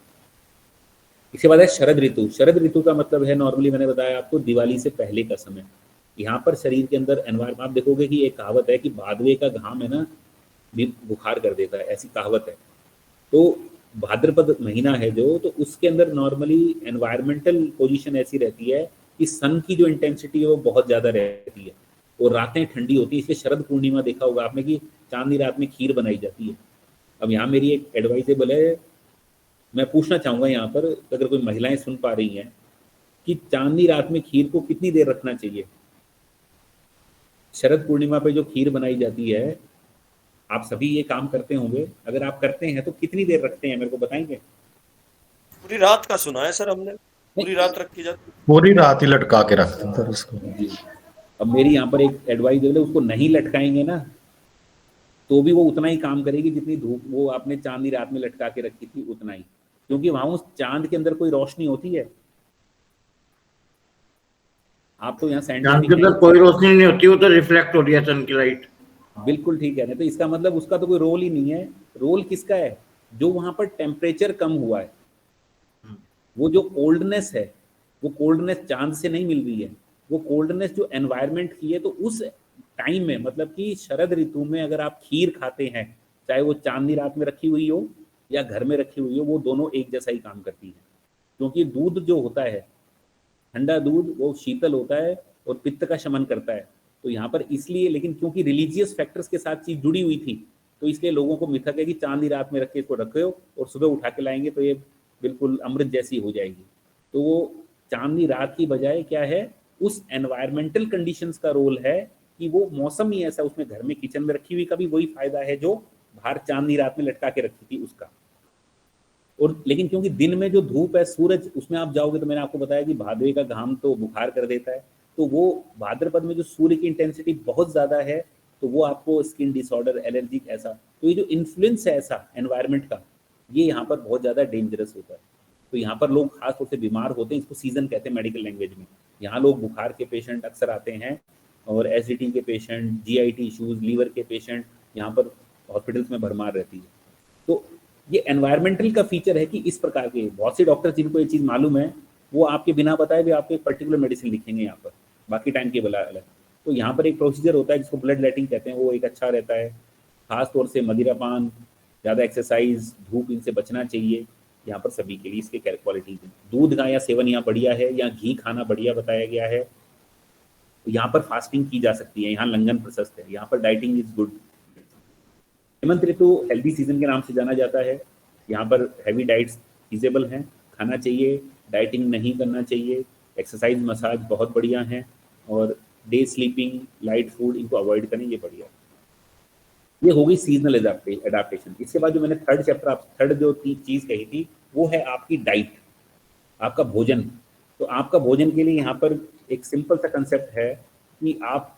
इसके बाद है शरद ऋतु। शरद ऋतु का मतलब है, नॉर्मली मैंने बताया आपको, दिवाली से पहले का समय। यहाँ पर शरीर के अंदर एनवायरमेंट, आप देखोगे कि एक कहावत है कि भादवे का घाम है ना बुखार कर देता है, ऐसी कहावत है। तो भाद्रपद महीना है जो, तो उसके अंदर नॉर्मली एनवायरमेंटल पोजीशन ऐसी रहती है कि सन की जो इंटेंसिटी है वो बहुत ज़्यादा रहती है और रातें ठंडी होती है। इसलिए शरद पूर्णिमा देखा होगा आपने कि चांदनी रात में खीर बनाई जाती है। अब यहाँ मेरी एक एडवाइजेबल है, मैं पूछना चाहूँगा यहाँ पर अगर कोई महिलाएं सुन पा रही हैं कि चांदनी रात में खीर को कितनी देर रखना चाहिए। शरद पूर्णिमा पे जो खीर बनाई जाती है, आप सभी ये काम करते होंगे, अगर आप करते हैं तो कितनी देर रखते हैं, मेरे को बताएंगे? पूरी रात का सुना है सर हमने, पूरी रात रखी जाती है। पूरी रात ही लटका के रखते हैं सर उसको। अब मेरी यहाँ पर एक एडवाइस दे, उसको नहीं लटकाएंगे ना तो भी वो उतना ही काम करेगी जितनी धूप वो आपने चांदनी रात में लटका के रखी थी, उतना ही, क्योंकि वहां उस चांद के अंदर कोई रोशनी होती है। आप तो यहाँ चांद के साइंटिफिक अंदर कोई रोशनी नहीं होती, वो तो रिफ्लेक्ट हो रही है सन की लाइट। बिल्कुल ठीक है ना, तो इसका मतलब उसका तो कोई रोल ही नहीं है। रोल किसका है? जो वहां पर टेम्परेचर कम हुआ है, वो जो कोल्डनेस है, वो कोल्डनेस चांद से नहीं मिल रही है, वो कोल्डनेस जो एनवायरनमेंट की है। तो उस टाइम में, मतलब कि शरद ऋतु में अगर आप खीर खाते हैं, चाहे वो चांदनी रात में रखी हुई हो या घर में रखी हुई हो, वो दोनों एक जैसा ही काम करती है। क्योंकि दूध जो होता है, ठंडा दूध, वो शीतल होता है और पित्त का शमन करता है। तो यहाँ पर इसलिए, लेकिन क्योंकि रिलीजियस फैक्टर्स के साथ चीज जुड़ी हुई थी, तो इसलिए लोगों को मिथक है कि चांदनी रात में रख के इसको रखे हो और सुबह उठा के लाएंगे तो ये बिल्कुल अमृत जैसी हो जाएगी। तो वो चांदनी रात की बजाय क्या है, उस एनवायरमेंटल कंडीशंस का रोल है कि वो मौसम ही ऐसा, उसमें घर में किचन में रखी हुई का भी वही फायदा है जो बाहर चांदनी रात में लटका के रखी थी उसका। और लेकिन क्योंकि दिन में जो धूप है, सूरज, उसमें आप जाओगे तो मैंने आपको बताया कि भादवे का घाम तो बुखार कर देता है। तो वो भाद्रपद में जो सूर्य की इंटेंसिटी बहुत ज्यादा है, तो वो आपको स्किन डिसऑर्डर, एलर्जिक ऐसा, तो ये जो इन्फ्लुएंस है ऐसा एनवायरनमेंट का, ये यहाँ पर बहुत ज्यादा डेंजरस होता है। तो यहाँ पर लोग खास तौर से बीमार होते हैं, इसको सीजन कहते हैं मेडिकल लैंग्वेज में। यहाँ लोग बुखार के पेशेंट अक्सर आते हैं और एसिडिटी के पेशेंट, जीआईटी इश्यूज, लीवर के पेशेंट यहाँ पर हॉस्पिटल्स में भरमार रहती है। तो ये एनवायरमेंटल का फीचर है कि इस प्रकार के बहुत से डॉक्टर जिनको ये चीज़ मालूम है, वो आपके बिना बताए भी आपको एक पर्टिकुलर मेडिसिन लिखेंगे यहाँ पर, बाकी टाइम के बला अलग। तो यहाँ पर एक प्रोसीजर होता है जिसको ब्लड लेटिंग कहते हैं, वो एक अच्छा रहता है। खास तौर से मदिरापान, ज़्यादा एक्सरसाइज, धूप, इनसे बचना चाहिए यहाँ पर सभी के लिए। इसके क्वालिटीज, दूध का या सेवन यहाँ बढ़िया है, या घी खाना बढ़िया बताया गया है। यहाँ पर फास्टिंग की जा सकती है, यहाँ लंघन प्रशस्त है, यहाँ पर dieting is good. Hemant Ritu healthy season के नाम से जाना जाता है। यहाँ पर हैवी डाइट्स फीजेबल हैं, खाना चाहिए, डाइटिंग नहीं करना चाहिए, एक्सरसाइज, मसाज बहुत बढ़िया हैं, और डे स्लीपिंग, लाइट फूड, इनको अवॉइड करें, ये बढ़िया। ये हो गई सीजनल एडाप्टेशन। इसके बाद जो मैंने थर्ड जो चीज़ कही थी, वो है आपकी डाइट, आपका भोजन। तो आपका भोजन के लिए यहाँ पर एक सिंपल सा कंसेप्ट है कि आप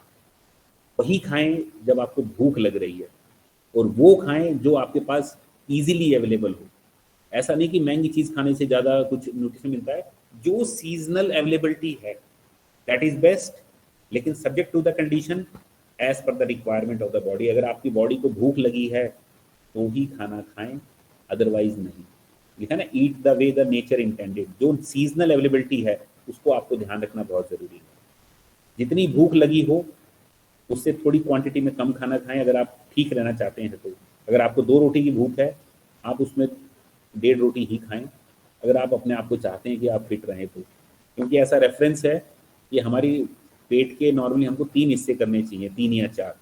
वही खाएं जब आपको भूख लग रही है, और वो खाएं जो आपके पास इजीली अवेलेबल हो। ऐसा नहीं कि महंगी चीज़ खाने से ज़्यादा कुछ न्यूट्रिशन मिलता है, जो सीजनल अवेलेबिलिटी है दैट इज़ बेस्ट, लेकिन subject to the condition as per the requirement of the body. अगर आपकी बॉडी को भूख लगी है तो ही खाना खाएं, अदरवाइज नहीं। लिखा ना, eat the way the nature intended. जो सीजनल अवेलेबिलिटी है उसको आपको ध्यान रखना बहुत ज़रूरी है। जितनी भूख लगी हो उससे थोड़ी क्वांटिटी में कम खाना खाएं अगर आप ठीक रहना चाहते हैं। तो अगर आपको 2 रोटी की भूख है, आप उसमें 1.5 रोटी ही खाएं, अगर आप अपने आप को चाहते हैं कि आप फिट रहें तो। क्योंकि ऐसा रेफरेंस है कि हमारी पेट के नॉर्मली हमको 3 हिस्से करने चाहिए, 3 या 4।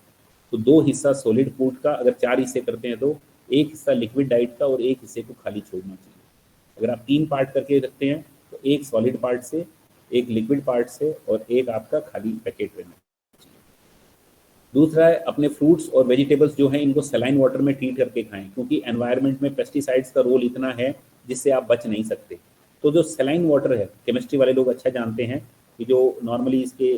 तो 2 हिस्सा सॉलिड फूड का, अगर 4 हिस्से करते हैं तो 1 हिस्सा लिक्विड डाइट का और 1 हिस्से को खाली छोड़ना चाहिए। अगर आप 3 पार्ट करके रखते हैं तो 1 सॉलिड पार्ट से, 1 लिक्विड पार्ट से, और 1 आपका खाली पैकेट रहना। दूसरा है, अपने फ्रूट्स और वेजिटेबल्स जो हैं इनको सलाइन वाटर में ट्रीट करके खाएं, क्योंकि एनवायरनमेंट में पेस्टिसाइड्स का रोल इतना है जिससे आप बच नहीं सकते। तो जो सलाइन वाटर है, केमिस्ट्री वाले लोग अच्छा जानते हैं कि जो नॉर्मली इसके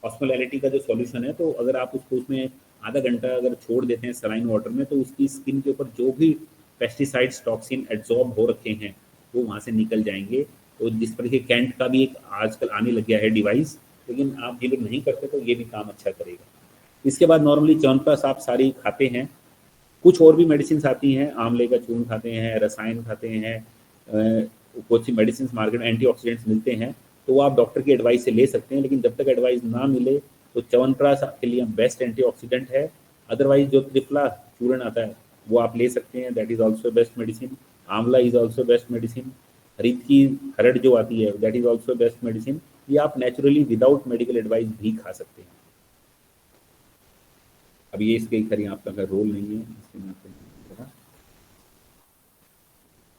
ऑस्मोलैरिटी का जो सॉल्यूशन है, तो अगर आप उसको उसमें आधा घंटा अगर छोड़ देते हैं सलाइन वाटर में, तो उसकी स्किन के ऊपर जो भी पेस्टिसाइड्स टॉक्सिन एब्जॉर्ब हो रखे हैं वो वहाँ से निकल जाएंगे। तो जिस पर कि कैंट का भी एक आजकल आने लग गया है डिवाइस, लेकिन आप ये लोग नहीं करते तो ये भी काम अच्छा करेगा। इसके बाद नॉर्मली च्यवनप्राश आप सारी खाते हैं, कुछ और भी मेडिसिन आती हैं, आंवले का चूर्ण खाते हैं, रसायन खाते हैं, कुछ मेडिसिन मार्केट में एंटीऑक्सीडेंट्स मिलते हैं, तो वो आप डॉक्टर की एडवाइस से ले सकते हैं। लेकिन जब तक एडवाइस ना मिले तो च्यवनप्राश आपके लिए बेस्ट एंटीऑक्सीडेंट है। अदरवाइज जो त्रिफला चूर्ण आता है वो आप ले सकते हैं, that is also best medicine. आंवला इज ऑल्सो बेस्ट मेडिसिन। हरित की खरड़ जो आती है that is also best medicine. ये आप नेचुरली विदाउट मेडिकल एडवाइस भी खा सकते हैं। अब ये इसके खरी आपका रोल नहीं है इसके में आपको।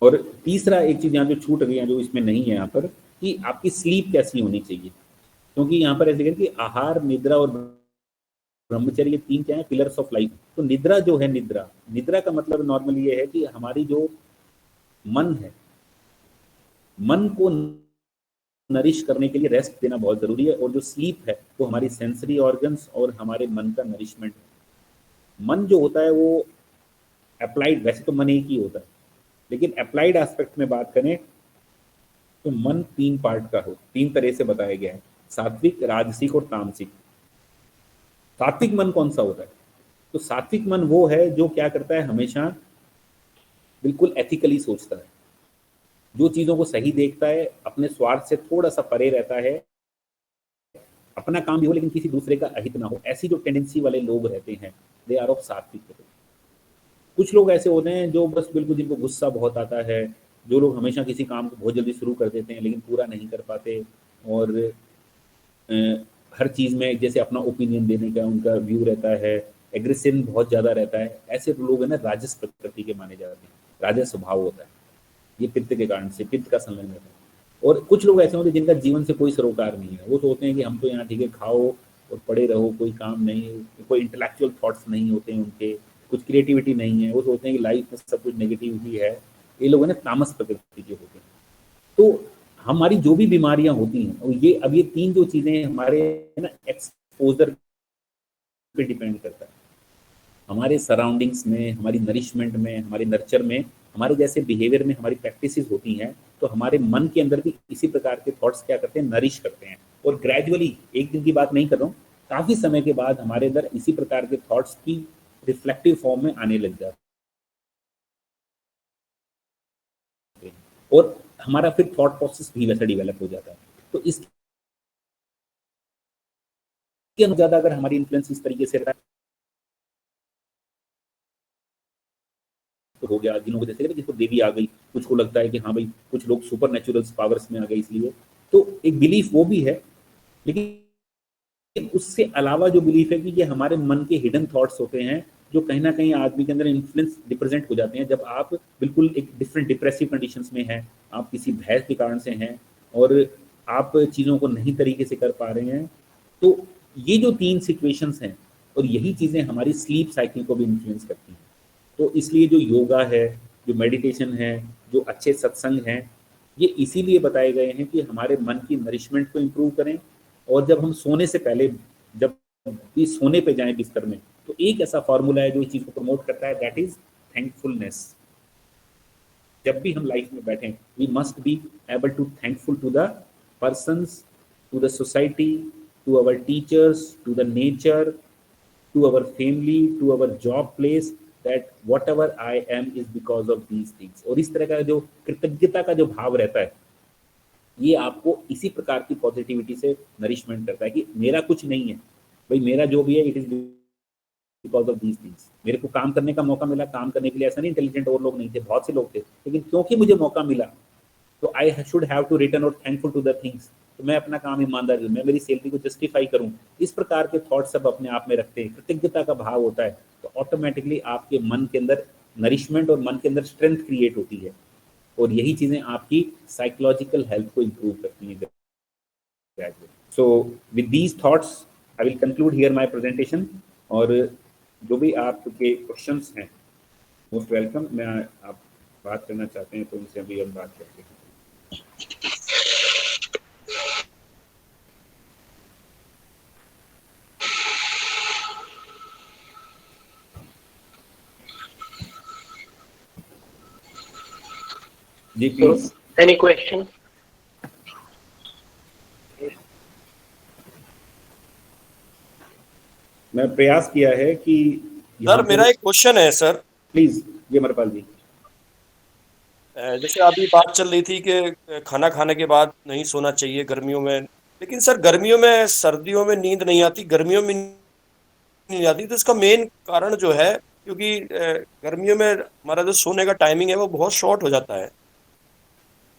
और तीसरा एक चीज यहाँ जो छूट गई है, जो इसमें नहीं है यहाँ पर, कि आपकी स्लीप कैसी होनी चाहिए। क्योंकि यहाँ पर ऐसे कहते हैं कि आहार, निद्रा और ब्रह्मचर्य, ये तीन क्या है, पिलर्स ऑफ लाइफ। तो निद्रा जो है, निद्रा का मतलब नॉर्मली ये है कि हमारी जो मन है, मन को नरिश करने के लिए रेस्ट देना बहुत जरूरी है। और जो स्लीप है वो हमारी सेंसरी ऑर्गन्स और हमारे मन का नरिशमेंट है। मन जो होता है वो अप्लाइड, वैसे तो मन एक ही होता है, लेकिन अप्लाइड एस्पेक्ट में बात करें तो मन तीन पार्ट का हो, तीन तरह से बताया गया है, सात्विक, राजसिक और तामसिक। सात्विक मन कौन सा होता है? तो सात्विक मन वो है जो क्या करता है, हमेशा बिल्कुल एथिकली सोचता है, जो चीजों को सही देखता है, अपने स्वार्थ से थोड़ा सा परे रहता है, अपना काम भी हो लेकिन किसी दूसरे का अहित ना हो। ऐसी जो टेंडेंसी वाले लोग रहते हैं दे आर ऑफ सात्विक। कुछ लोग ऐसे होते हैं जो बस बिल्कुल, जिनको गुस्सा बहुत आता है, जो लोग हमेशा किसी काम को बहुत जल्दी शुरू कर देते हैं लेकिन पूरा नहीं कर पाते, और हर चीज़ में जैसे अपना ओपिनियन देने का उनका व्यू रहता है, एग्रेसिव बहुत ज़्यादा रहता है। ऐसे लोग हैं ना राजस प्रकृति के माने जाते हैं, राजस स्वभाव होता है, ये पित्त के कारण से, पित्त का संलग्न रहता है। और कुछ लोग ऐसे होते हैं जिनका जीवन से कोई सरोकार नहीं है, वो सोचते हैं कि हम तो यहाँ ठीक है, खाओ और पड़े रहो, कोई काम नहीं, कोई इंटेलेक्चुअल थॉट्स नहीं होते हैं उनके, कुछ क्रिएटिविटी नहीं है, वो सोचते हैं कि लाइफ में सब कुछ नेगेटिव ही है। ये लोग है ना तामस प्रकृति के होते हैं। तो हमारी जो भी बीमारियां होती हैं, और ये अब ये तीन जो चीजें हमारे है ना एक्सपोजर पे डिपेंड करता है, हमारे सराउंडिंग्स में, हमारी नरिशमेंट में, हमारे नर्चर में, हमारे जैसे बिहेवियर में हमारी प्रैक्टिसेस होती हैं, तो हमारे मन के अंदर भी इसी प्रकार के थॉट्स क्या करते हैं, नरिश करते हैं। और ग्रेजुअली, एक दिन की बात नहीं कर रहा हूँ, काफी समय के बाद हमारे अंदर इसी प्रकार के थॉट्स की रिफ्लेक्टिव फॉर्म में आने लग जाते हैं, और हमारा फिर थॉट प्रोसेस भी वैसा डेवलप हो जाता है। तो इसके ज्यादा अगर हमारी इन्फ्लुएंस इस तरीके से रहता है तो हो गया, जिन्हों को जैसे जिसको देवी आ गई, कुछ को लगता है कि हाँ भाई कुछ लोग सुपर नेचुरल पावर्स में आ गए, इसलिए तो एक बिलीफ वो भी है। लेकिन उससे अलावा जो बिलीफ है कि ये हमारे मन के हिडन थॉट्स होते हैं, जो कहीं ना कहीं आदमी के अंदर इन्फ्लुएंस रिप्रेजेंट हो जाते हैं। जब आप बिल्कुल एक डिफरेंट डिप्रेसिव कंडीशंस में हैं, आप किसी भय के कारण से हैं और आप चीज़ों को नहीं तरीके से कर पा रहे हैं, तो ये जो तीन सिचुएशंस हैं, और यही चीज़ें हमारी स्लीप साइकिल को भी इन्फ्लुएंस करती हैं। तो इसलिए जो योगा है, जो मेडिटेशन है, जो अच्छे सत्संग हैं, ये इसीलिए बताए गए हैं कि हमारे मन की नरिशमेंट को इम्प्रूव करें। और जब हम सोने से पहले, जब भी सोने पे जाएं बिस्तर में, तो एक ऐसा फॉर्मूला है जो इस चीज को प्रमोट करता है, दैट इज थैंकफुलनेस। जब भी हम लाइफ में बैठें, we must be able to thankful to the persons, to the society, to our teachers, to the nature, to our family, to our job place, that whatever I am is because of these things. और इस तरह का जो कृतज्ञता का जो भाव रहता है, ये आपको इसी प्रकार की पॉजिटिविटी से नरिशमेंट करता है कि मेरा कुछ नहीं है भाई, मेरा जो भी है it is because of these things. मेरे को काम करने का मौका मिला, काम करने के लिए ऐसा नहीं इंटेलिजेंट और लोग नहीं थे, बहुत से लोग थे, लेकिन क्योंकि मुझे मौका मिला तो I should have to return और थैंकफुल टू द थिंग्स। तो मैं अपना काम ईमानदारी से, मैं मेरी सैलरी को जस्टिफाई करूं, इस प्रकार के थॉट्स सब अपने आप में रखते हैं, कृतज्ञता का भाव होता है, तो ऑटोमेटिकली आपके मन के अंदर नरिशमेंट और मन के अंदर स्ट्रेंथ क्रिएट होती है। और यही चीजें आपकी साइकोलॉजिकल हेल्थ को इम्प्रूव करती हैं। So with these thoughts I will conclude here my presentation. और जो भी आपके क्वेश्चंस हैं, मोस्ट वेलकम। मैं आप बात करना चाहते हैं तो उनसे अभी हम बात करते हैं। जी प्लीज। Any question? मैं प्रयास किया है कि सर मेरा एक क्वेश्चन है सर। प्लीज जी अमरपाल जी। जैसे अभी बात चल रही थी कि खाना खाने के बाद नहीं सोना चाहिए गर्मियों में, लेकिन सर गर्मियों में, सर्दियों में नींद नहीं आती, गर्मियों में नहीं आती, तो इसका मेन कारण जो है, क्योंकि गर्मियों में हमारा जो सोने का टाइमिंग है वो बहुत शॉर्ट हो जाता है,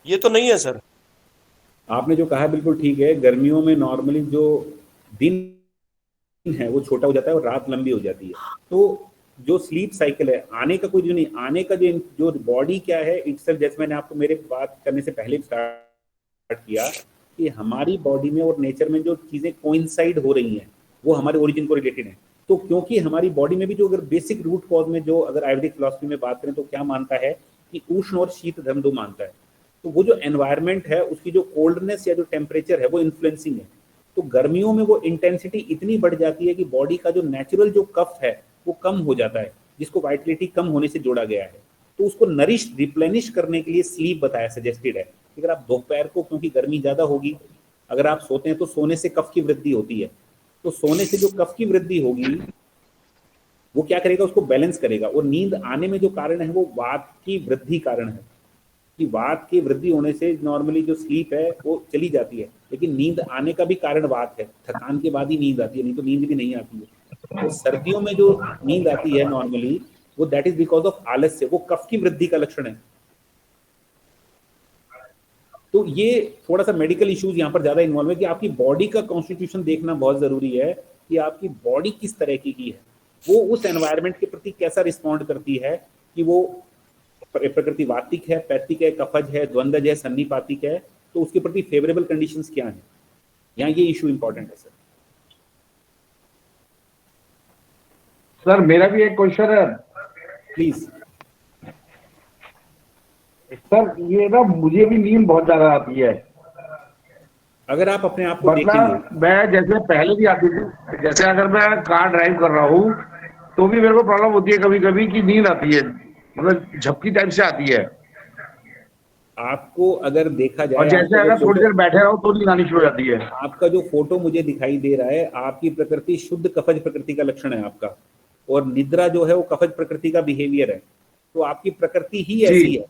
ये तो नहीं है सर? आपने जो कहा बिल्कुल ठीक है। गर्मियों में नॉर्मली जो दिन है वो छोटा हो जाता है और रात लंबी हो जाती है। तो जो स्लीप साइकिल है, आने का कोई जो नहीं, आने का जो बॉडी क्या है इटसेल्फ, जैसे मैंने आपको मेरे बात करने से पहले स्टार्ट किया कि हमारी बॉडी में और नेचर में जो चीजें कोइंसाइड हो रही हैं वो हमारे ओरिजिन को रिलेटेड है। तो क्योंकि हमारी बॉडी में भी जो अगर बेसिक रूट कॉज में जो अगर आयुर्वेदिक फिलॉसफी में बात करें तो क्या मानता है कि उष्ण और शीत धर्म दो मानता है। तो वो जो एनवायरनमेंट है उसकी जो कोल्डनेस या जो टेम्परेचर है वो इन्फ्लुएंसिंग है। तो गर्मियों में वो इंटेंसिटी इतनी बढ़ जाती है कि बॉडी का जो नेचुरल जो कफ है वो कम हो जाता है, जिसको वाइटलिटी कम होने से जोड़ा गया है। तो उसको नरिश रिप्लेनिश करने के लिए स्लीप बताया सजेस्टेड है। अगर आप दोपहर को, क्योंकि गर्मी ज्यादा होगी, अगर आप सोते हैं तो सोने से कफ की वृद्धि होती है। तो सोने से जो कफ की वृद्धि होगी वो क्या करेगा, उसको बैलेंस करेगा। और नींद आने में जो कारण है वो वात की वृद्धि कारण है, कि वात की वृद्धि होने से नॉर्मली जो स्लीप है वो चली जाती है। लेकिन नींद आने का भी कारण वात है, थकान के बाद ही नींद आती है, नहीं तो नींद भी नहीं आती है। तो सर्दियों में जो नींद आती है नॉर्मली वो दैट इज बिकॉज ऑफ आलस्य, वो कफ की वृद्धि का लक्षण है। तो ये थोड़ा सा मेडिकल इश्यूज यहाँ पर ज्यादा इन्वॉल्व है कि आपकी बॉडी का कॉन्स्टिट्यूशन देखना बहुत जरूरी है कि आपकी बॉडी किस तरह की है, वो उस एनवायरनमेंट के प्रति कैसा रिस्पॉन्ड करती है, कि वो प्रकृति वातिक है, पैतिक है, कफज है, द्वंद्वज है, सन्निपातिक है, तो उसके प्रति फेवरेबल कंडीशंस क्या हैं। यहाँ ये इशू इंपॉर्टेंट है सर। सर मेरा भी एक क्वेश्चन है प्लीज। सर। ये ना मुझे भी नींद बहुत ज्यादा आती है। अगर आप अपने आप को मतलब देखेंगे, मैं जैसे पहले भी आती थी, जैसे अगर मैं कार ड्राइव कर रहा हूँ तो भी मेरे को प्रॉब्लम होती है कभी कभी कि नींद आती है, मतलब झपकी टाइप से आती है। आपको अगर देखा जाए, और जैसे अगर थोड़ी देर बैठे रहो तो नींद आनी शुरू हो जाती है। आपका जो फोटो मुझे दिखाई दे रहा है, आपकी प्रकृति शुद्ध कफज प्रकृति का लक्षण है आपका, और निद्रा जो है वो कफज प्रकृति का बिहेवियर है। तो आपकी प्रकृति ही ऐसी है,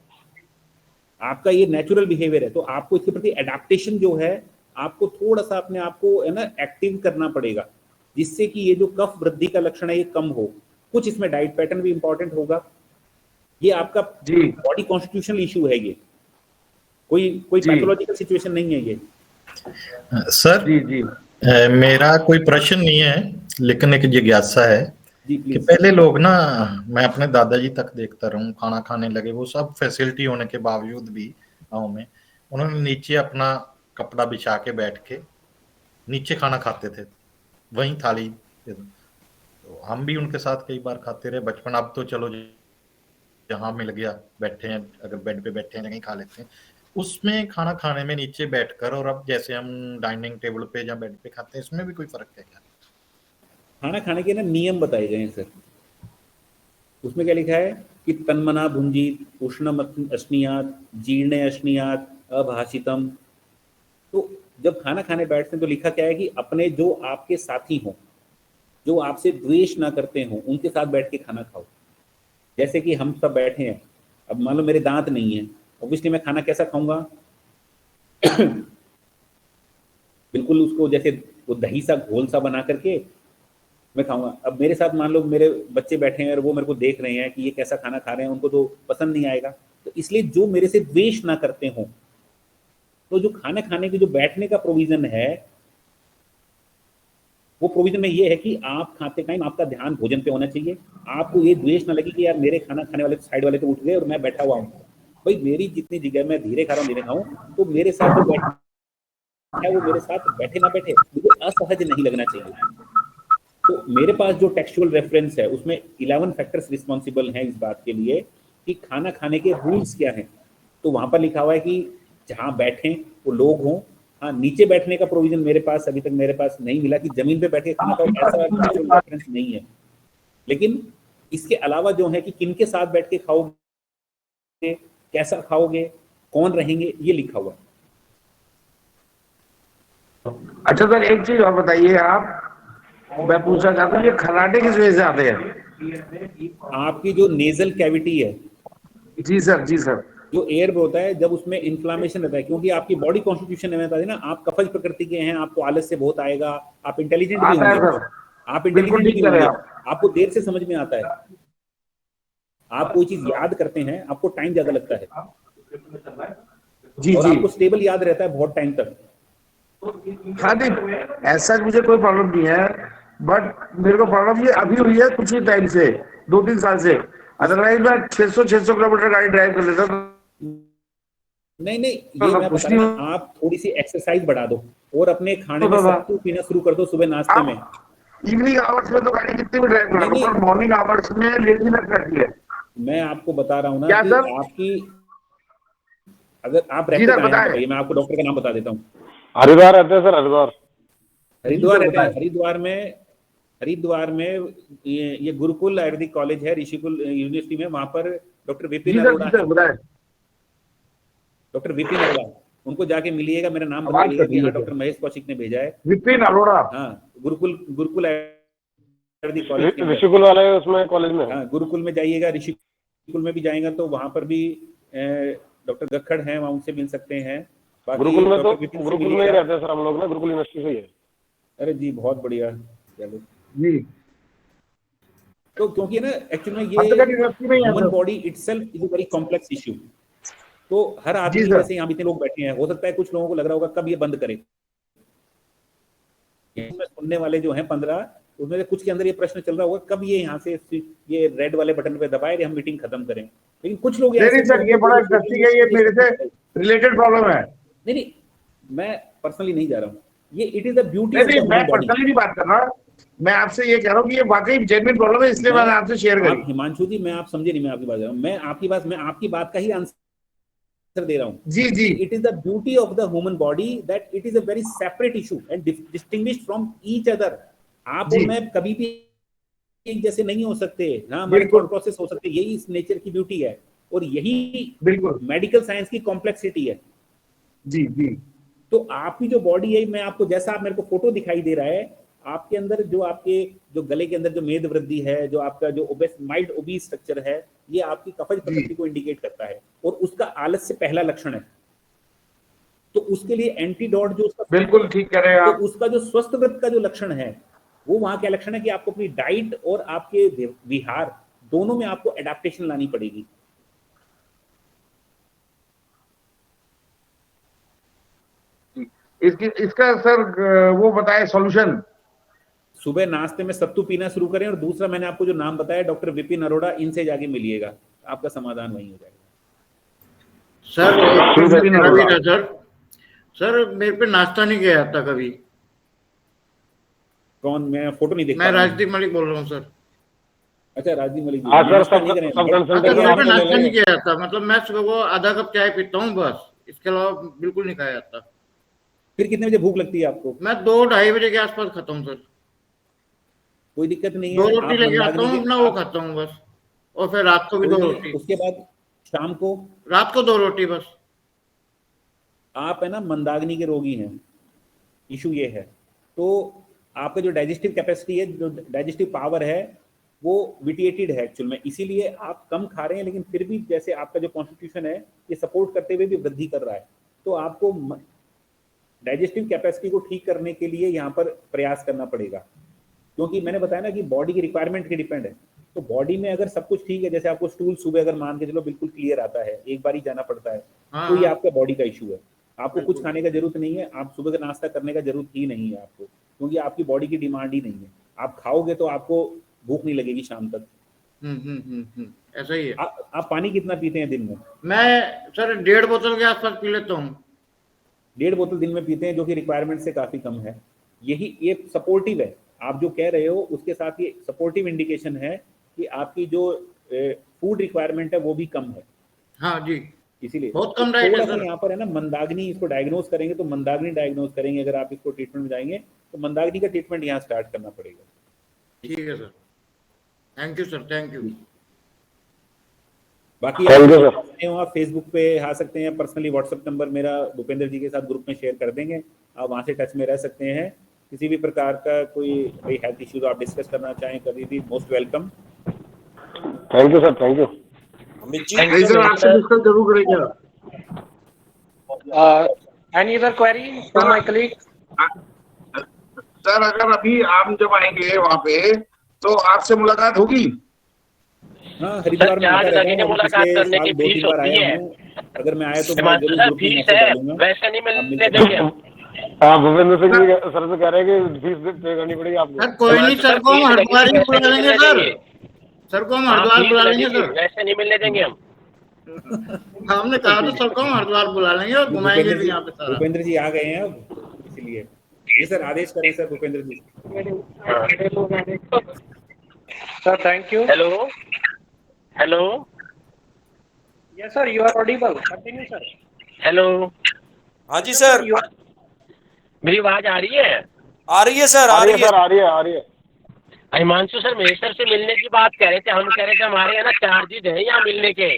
आपका ये नेचुरल बिहेवियर है। तो आपको इसके प्रति एडेप्टेशन जो है, आपको थोड़ा सा अपने आप को है ना एक्टिव करना पड़ेगा, जिससे कि ये जो कफ वृद्धि का लक्षण है ये कम हो। कुछ इसमें डाइट पैटर्न भी इंपॉर्टेंट होगा। ये आपका बॉडी कॉन्स्टिट्यूशनल इशू है, ये कोई पैथोलॉजिकल सिचुएशन नहीं है ये। सर जी मेरा कोई प्रश्न नहीं है, लेकिन एक जिज्ञासा है कि पहले लोग ना, मैं अपने दादाजी तक देखता रहूं, खाना खाने लगे, वो सब फैसिलिटी होने के बावजूद भी गाँव में उन्होंने नीचे अपना कपड़ा बिछा के बैठ के नीचे खाना खाते थे, वहीं थाली। तो हम भी उनके साथ कई बार खाते रहे बचपन। अब तो चलो जहाँ मिल गया बैठे हैं, अगर बेड पे बैठे हैं कहीं खा लेते हैं। उसमें खाना खाने में नीचे बैठकर और अब जैसे हम डाइनिंग टेबल पे या बेड पे खाते हैं, इसमें भी कोई फर्क है क्या? खाना खाने के ना नियम बताए गए हैं सर। उसमें क्या लिखा है कि तन्मना भुंजीत उष्णम अश्नियात जीर्ण अश्नियात अभाषितम। तो जब खाना खाने बैठते हैं तो लिखा क्या है कि अपने जो आपके साथी हों, जो आपसे द्वेष ना करते हों, उनके साथ बैठ के खाना खाओ। जैसे कि हम सब बैठे हैं, अब मान लो मेरे दांत नहीं है, ऑब्वियसली मैं खाना कैसा खाऊंगा बिल्कुल उसको जैसे वो दही सा घोल सा बना करके मैं खाऊंगा। अब मेरे साथ मान लो मेरे बच्चे बैठे हैं और वो मेरे को देख रहे हैं कि ये कैसा खाना खा रहे हैं, उनको तो पसंद नहीं आएगा। तो इसलिए जो मेरे से द्वेष ना करते हों, तो जो खाना खाने की जो बैठने का प्रोविजन है, वो प्रोविजन में ये है कि आप खाते टाइम आपका ध्यान भोजन पे होना चाहिए। आपको ये द्वेष ना लगे कि यार मेरे खाना खाने वाले साइड वाले तो उठ गए और मैं बैठा हुआ हूँ। भाई मेरी जितनी जगह मैं धीरे खा रहा हूँ, धीरे खाऊं, तो मेरे साथ जो बैठा है वो मेरे साथ बैठे ना बैठे, मुझे असहज नहीं लगना चाहिए। तो मेरे पास जो टेक्सचुअल रेफरेंस है उसमें 11 फैक्टर्स रिस्पॉन्सिबल हैं इस बात के लिए कि खाना खाने के रूल्स क्या हैं। तो वहां पर लिखा हुआ है कि जहां बैठे वो लोग हों। हाँ, नीचे बैठने का प्रोविजन मेरे पास अभी तक मेरे पास नहीं मिला कि जमीन पे बैठ के खाना खाओ, ऐसा रेफरेंस नहीं है। लेकिन इसके अलावा जो है कि किन के साथ बैठ के खाओगे, कैसा खाओगे, कौन रहेंगे, ये लिखा हुआ है। अच्छा सर, एक चीज और बताइए आप, मैं पूछना चाहता हूँ ये खर्राटे किस वजह से आते हैं? आपकी जो नेजल कैविटी है, जी सर, जी सर। जो एयर होता है, जब उसमें इन्फ्लामेशन रहता है, क्योंकि आपकी बॉडी कॉन्स्टिट्यूशन में बता दें ना, आप कफज प्रकृति के हैं, आपको आलस से बहुत आएगा, आप इंटेलिजेंट भी आता है होंगे, सर, आप बिल्कुल इंटेलिजेंट ठीक भी कह रहे होंगे, हैं आप। आपको देर से समझ में आता है, आप कोई चीज याद करते हैं, आपको टाइम ज्यादा लगता है, जी और जी। आपको स्टेबल याद रहता है बहुत टाइम तक। हाँ नहीं, ऐसा मुझे कोई प्रॉब्लम नहीं है, बट मेरे को प्रॉब्लम ये अभी हुई है कुछ ही टाइम से, 2-3 साल से। अदरवाइज मैं 600 किलोमीटर गाड़ी ड्राइव कर लेता था। नहीं नहीं, ये मैं बता रहा हूं, आप थोड़ी सी एक्सरसाइज बढ़ा दो और अपने खाने में सत्तू पीना शुरू कर दो सुबह नाश्ते में। इवनिंग आवर्स में तो गाड़ी कितनी भी ड्राइव करा लो, पर मॉर्निंग आवर्स में लेजीनेस रहती है। मैं आपको बता रहा हूँ ना क्या कि सर? आपकी, अगर आप जी रहते सर, कहाँ हैं बताएं। बताइए, मैं आपको डॉक्टर का नाम बता देता हूँ। हरिद्वार रहते हैं सर, हरिद्वार। हरिद्वार रहते हैं। बताएं। हरिद्वार में ये गुरुकुल आयुर्वेदिक कॉलेज है, ऋषिकुल यूनिवर्सिटी में, वहां पर डॉक्टर विपिन जी अरोड़ा सर, है, बताएं। डॉक्टर विपिन अरोड़ा, उनको जाके मिलिएगा, मेरा नाम आवाज बताइएगा कट कि रही हाँ है सर। डॉक्टर महेश कौशिक ने भेजा है। विपिन अरोड़ा। हाँ, गुरुकुल आयुर्वेदिक कॉलेज के अंदर। ऋषिकुल वाले उसमें कॉलेज में। हाँ, गुरुकुल में जाइएगा, ऋषिकुल में भी जाएगा तो वहां पर भी डॉक्टर गक्खड़ हैं, वहां उनसे मिल सकते हैं। बाकी गुरुकुल में तो डॉक्टर विपिन से गुरुकुल में ही मिलिएगा। रहते हैं सर हम लोग ना, गुरुकुल यूनिवर्सिटी से ही है। अरे जी, बहुत बढ़िया, चलो। जी, तो क्योंकि ना एक्चुअली में फतेहगढ़ ये यूनिवर्सिटी में ही है human sir. Body itself is a very complex issue. तो हर जी आदमी, सर। जैसे यहाँ इतने लोग बैठे हैं, हो सकता है कुछ लोगों को लग रहा होगा कब ये बंद करे। इसमें सुनने वाले जो हैं 15, उसमें से कुछ के अंदर ये प्रश्न चल रहा होगा कब ये यहाँ से ये रेड वाले बटन पे दबाए हम मीटिंग खत्म करें। लेकिन कुछ लोग नहीं ऐसे नहीं भी सर, होंगे ये जो बड़ा ये इंटरेस्टिंग सोचेंगे है, ये कि मेरे से नहीं रिलेटेड प्रॉब्लम है। नहीं, मैं पर्सनली नहीं जा रहा हूँ, ये इट इज द ब्यूटी नहीं ऑफ द नहीं, मैं ह्यूमन बॉडी। पर्सनली नहीं बात कर रहा, मैं आपसे ये कह रहा हूँ कि ये वाकई जेन्युइन प्रॉब्लम है, इसलिए मैंने आपसे शेयर आप करी। हिमांशु जी, मैं आप समझे नहीं, मैं आपकी बात कर रहा हूँ, मैं आपकी बात का ही आंसर दे रहा हूँ। जी जी। It is the beauty of the human body that it is a very separate issue and distinguished from each other. आप और जी। मैं कभी भी एक जैसे नहीं हो सकते, ना हमारे बिल्कुल। थॉट प्रोसेस हो सकते, यही इस नेचर की ब्यूटी है और यही बिल्कुल। मेडिकल साइंस की कॉम्प्लेक्सिटी है। जी जी। तो आपकी जो बॉडी है, मैं आपको, जैसा आप मेरे को फोटो दिखाई दे रहा है, आपके अंदर जो गले के अंदर जो मेद वृद्धि है, जो आपका जो माइल्ड ओबीस स्ट्रक्चर है, ये आपकी कफज प्रकृति को इंडिकेट करता है और उसका आलस से पहला लक्षण है। तो उसके लिए एंटीडोट जो उसका, बिल्कुल ठीक कह रहे हैं तो आप। उसका जो स्वस्थ व्रत का जो लक्षण है, वो वहां क्या लक्षण है कि आपको अपनी डाइट और आपके विहार दोनों में आपको एडेप्टेशन लानी पड़ेगी। इसका सर वो बताए सॉल्यूशन। सुबह नाश्ते में सत्तू पीना शुरू करें, और दूसरा मैंने आपको जो नाम बताया डॉक्टर विपिन अरोड़ा, इनसे जाके मिलिएगा, आपका समाधान वहीं हो जाएगा। सर सर मेरे पे नाश्ता नहीं गया था कभी। कौन? मैं फोटो नहीं देख मैं पा रहा हूं। राजदीप मलिक बोल रहा हूँ सर। अच्छा, राजदीप मलिक जी, हाँ सर, नाश्ता सब नहीं करें? सब हाँ, कंसल्टेंट मेरे पे आपको ले नाश्ता नहीं लेंगे। किया था, मतलब मैं सुबह को आधा कप चाय पीता हूँ बस, इसके अलावा बिल्कुल नहीं खाया जाता। फिर कितने बजे भूख लगती है आपको? मैं 2-2:30 बजे के आसपास खाता हूँ सर। कोई दिक्कत नहीं 2 है, रोटी आप लेके आता मंदाग्नि हूँ के अपना, वो खाता हूँ बस, और फिर रात को भी 2 रोटी। उसके बाद शाम को? रात को 2 रोटी बस। आप है ना मंदाग्नि के रोगी हैं, इशू ये है। तो आपका जो डाइजेस्टिव कैपेसिटी है, जो डाइजेस्टिव पावर है, वो विटिएटेड है एक्चुअल में, इसीलिए आप कम खा रहे हैं, लेकिन फिर भी जैसे आपका जो कॉन्स्टिट्यूशन है ये सपोर्ट करते हुए भी वृद्धि कर रहा है। तो आपको डाइजेस्टिव कैपेसिटी को ठीक करने के लिए यहाँ पर प्रयास करना पड़ेगा, क्योंकि मैंने बताया ना कि बॉडी की रिक्वायरमेंट के डिपेंड है। तो बॉडी में अगर सब कुछ ठीक है, जैसे आपको स्टूल सुबह अगर मान के चलो बिल्कुल क्लियर आता है, एक बार ही जाना पड़ता है, हाँ, तो ये हाँ। आपका बॉडी का इशू है। आपको कुछ खाने का जरूरत नहीं है, आप सुबह का नाश्ता करने का जरूरत ही नहीं है आपको, क्योंकि आपकी बॉडी की डिमांड ही नहीं है। आप खाओगे तो आपको भूख नहीं लगेगी शाम तक। ऐसा ही है। आप पानी कितना पीते हैं दिन में? मैं सर 1.5 बोतल के आसपास पी लेता हूँ। 1.5 बोतल दिन में पीते हैं, जो कि रिक्वायरमेंट से काफी कम है। यही ये सपोर्टिव है, आप जो कह रहे हो उसके साथ ये सपोर्टिव इंडिकेशन है कि आपकी जो फूड रिक्वायरमेंट है वो भी कम है। हाँ जी, इसीलिए बहुत कम डाइट है थोड़ा सा सर। यहाँ पर है ना मंदाग्नि, इसको डायग्नोज करेंगे तो मंदाग्नि डायग्नोज करेंगे, अगर आप इसको ट्रीटमेंट में जाएंगे तो मंदाग्नि का ट्रीटमेंट यहाँ स्टार्ट करना पड़ेगा। ठीक है sir, thank you sir, thank you. बाकी थैंक यू सर। आप फेसबुक पे आ सकते हैं, पर्सनली व्हाट्सएप नंबर मेरा भूपेंद्र जी के साथ ग्रुप में शेयर कर देंगे, आप वहाँ से टच में रह सकते हैं। किसी भी प्रकार का कोई हेल्थ इश्यूज आप डिस्कस करना चाहें कभी भी, most welcome. Thank you sir, thank you. Amit ji, नहीं सर, आपसे डिस्कस जरूर करेंगे। Any other query from my colleague? Sir अगर अभी आप जब आएंगे वहाँ पे तो आपसे मुलाकात होगी? हाँ, हरिद्वार में आता रहता हूँ, मुलाकात करने की 2-3 फीस बार होती आया है। हूँ। अगर मैं आया तो मैं हिमांशु जरूर सर ग्रुप में फीस मैसेज है, डालूंगा। वैसे नहीं आप मिलने मिलते देंगे हैं। हम। हाँ, भूपेंद्र सिंह जी सर से कह रहे हैं कि फीस पे करनी पड़ेगी आपको। सर कोई नहीं, सर को हम हरिद्वार ही बुला लेंगे सर। सर को हम हरिद्वार बुला लेंगे सर। वैसे नहीं मिलने देंगे हम। हमने कहा तो सर को हम हरिद्वार बुला लेंगे और घुमाएंगे भी यहाँ पे सारा। भूपेंद्र जी आ गए हैं अब, इसलिए ये सर आदेश करें sir Bhupendra ji. Sir, thank you. Hello. Hello. Yes, sir. You are audible. Continue, sir. Hello. हाँ जी सर, मेरी आवाज आ रही है? आ रही है सर, आ रही है सर, आ रही है। हिमांशु सर महेश्वर से मिलने की बात कह रहे थे, हम कह रहे थे हमारे यहाँ ना चार्जेज है यहाँ मिलने के,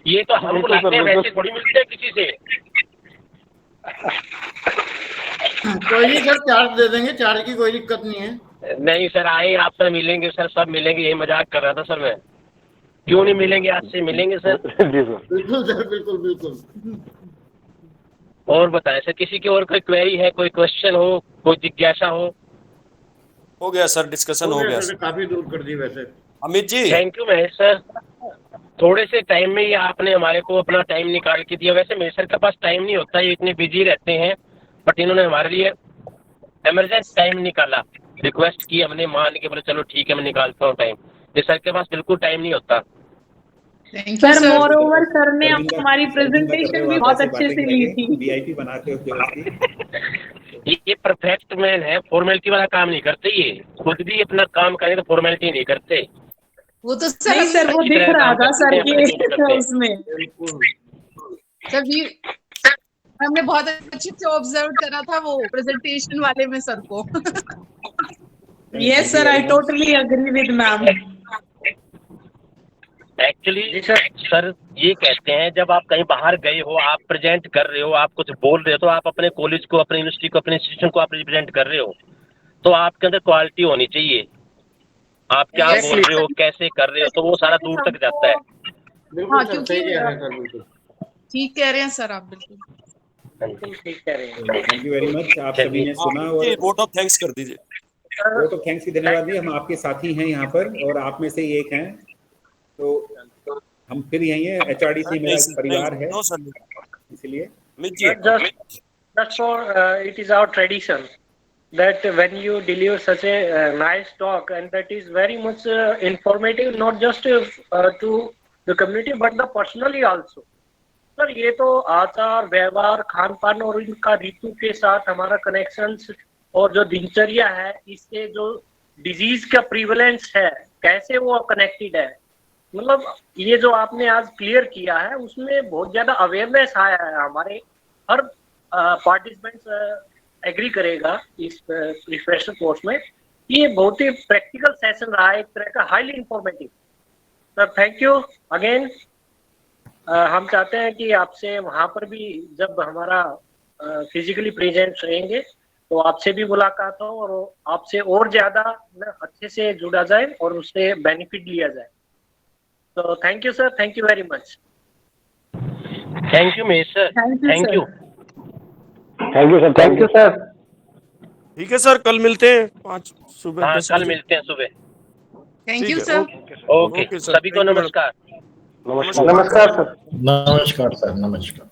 ये तो हम बुलाते हैं, वैसे थोड़ी मिलते हैं किसी से। कोई नहीं सर, चार्ज दे देंगे, चार्ज की कोई दिक्कत नहीं है। नहीं सर, आए आपसे मिलेंगे सर, सब मिलेंगे, यही मजाक कर रहा था सर मैं। क्यों नहीं मिलेंगे, आज से मिलेंगे सर। जी सर, बिल्कुल सर, बिल्कुल बिल्कुल। और बताएं सर, किसी की और कोई क्वेरी है, कोई क्वेश्चन हो, कोई जिज्ञासा हो गया सर, डिस्कशन हो गया सर, सर। काफी दूर कर दी वैसे। Amit ji, thank you Mahesh sir, थोड़े से टाइम में ही आपने हमारे को अपना टाइम निकाल के दिया। वैसे महेश सर के पास टाइम नहीं होता, ये इतने बिजी रहते हैं, बट इन्होंने हमारे लिए इमरजेंसी टाइम निकाला। रिक्वेस्ट की हमने, मान के बोले चलो ठीक है मैं निकालता हूँ टाइम। ये सर के पास बिल्कुल टाइम नहीं होता। सर मोर ओवर सर ने हमारी प्रेजेंटेशन भी बहुत अच्छे से ली थी। वीआईपी बनाते हो ये परफेक्ट मैन है, फॉर्मेलिटी वाला काम नहीं करते, ये खुद भी अपना काम करें तो फॉर्मेलिटी नहीं करते। वो तो सर वो दिख रहा था सर के उसमें। सर भी हमने बहुत अच्छे से ऑब्जर्व करा था वो प्रेजेंटेशन वाले में सर को। Yes sir, I totally agree with ma'am. Actually sir ये कहते हैं, जब आप कहीं बाहर गए हो, आप प्रेजेंट कर रहे हो, आप कुछ बोल रहे हो, तो आप अपने कॉलेज को, अपनी यूनिवर्सिटी को, अपने इंस्टीट्यूशन को आप रिप्रेजेंट कर रहे हो, तो आपके अंदर क्वालिटी होनी चाहिए। आप क्या बोल रहे हो, कैसे कर रहे हो, तो वो सारा दूर तक जाता है। हाँ, क्योंकि ठीक कह रहे हैं सर आप, बिल्कुल ठीक कह रहे हैं। थैंक यू वेरी मच, आप सभी ने सुना और वोट ऑफ थैंक्स कर दीजिए। वोट ऑफ थैंक्स की धन्यवाद दी। हम आपके साथी हैं यहाँ पर और आप में से ही एक हैं, तो हम फिर यही है, एचआरडीसी मेरा परिवार है, इसलिए Just for it is our tradition that when you deliver such a nice talk, and that is very much informative, not just to the community but the personally also. Sir ये तो आचार व्यवहार, खान पान और इनका ऋतु के साथ हमारा कनेक्शन और जो दिनचर्या है, इससे जो डिजीज का प्रीवलेंस है, कैसे वो कनेक्टेड है, मतलब ये जो आपने आज क्लियर किया है, उसमें बहुत ज्यादा अवेयरनेस आया है। हमारे हर पार्टिसिपेंट्स एग्री करेगा इस रिफ्रेशर कोर्स में। ये बहुत ही प्रैक्टिकल सेशन रहा है, एक तरह का highly informative. Sir thank you again. हम चाहते हैं कि आपसे वहाँ पर भी जब हमारा फिजिकली प्रेजेंट रहेंगे तो आपसे भी मुलाकात हो और आपसे और ज्यादा अच्छे से जुड़ा जाए और उससे बेनिफिट लिया जाए। तो thank you sir, thank you very much. Thank you Mahesh sir, thank you. Thank you sir, thank you sir. ठीक है सर, कल मिलते हैं 5 सुबह। हाँ, कल मिलते हैं सुबह। Thank you sir. ओके, सभी को नमस्कार। नमस्कार सर। नमस्कार सर, नमस्कार।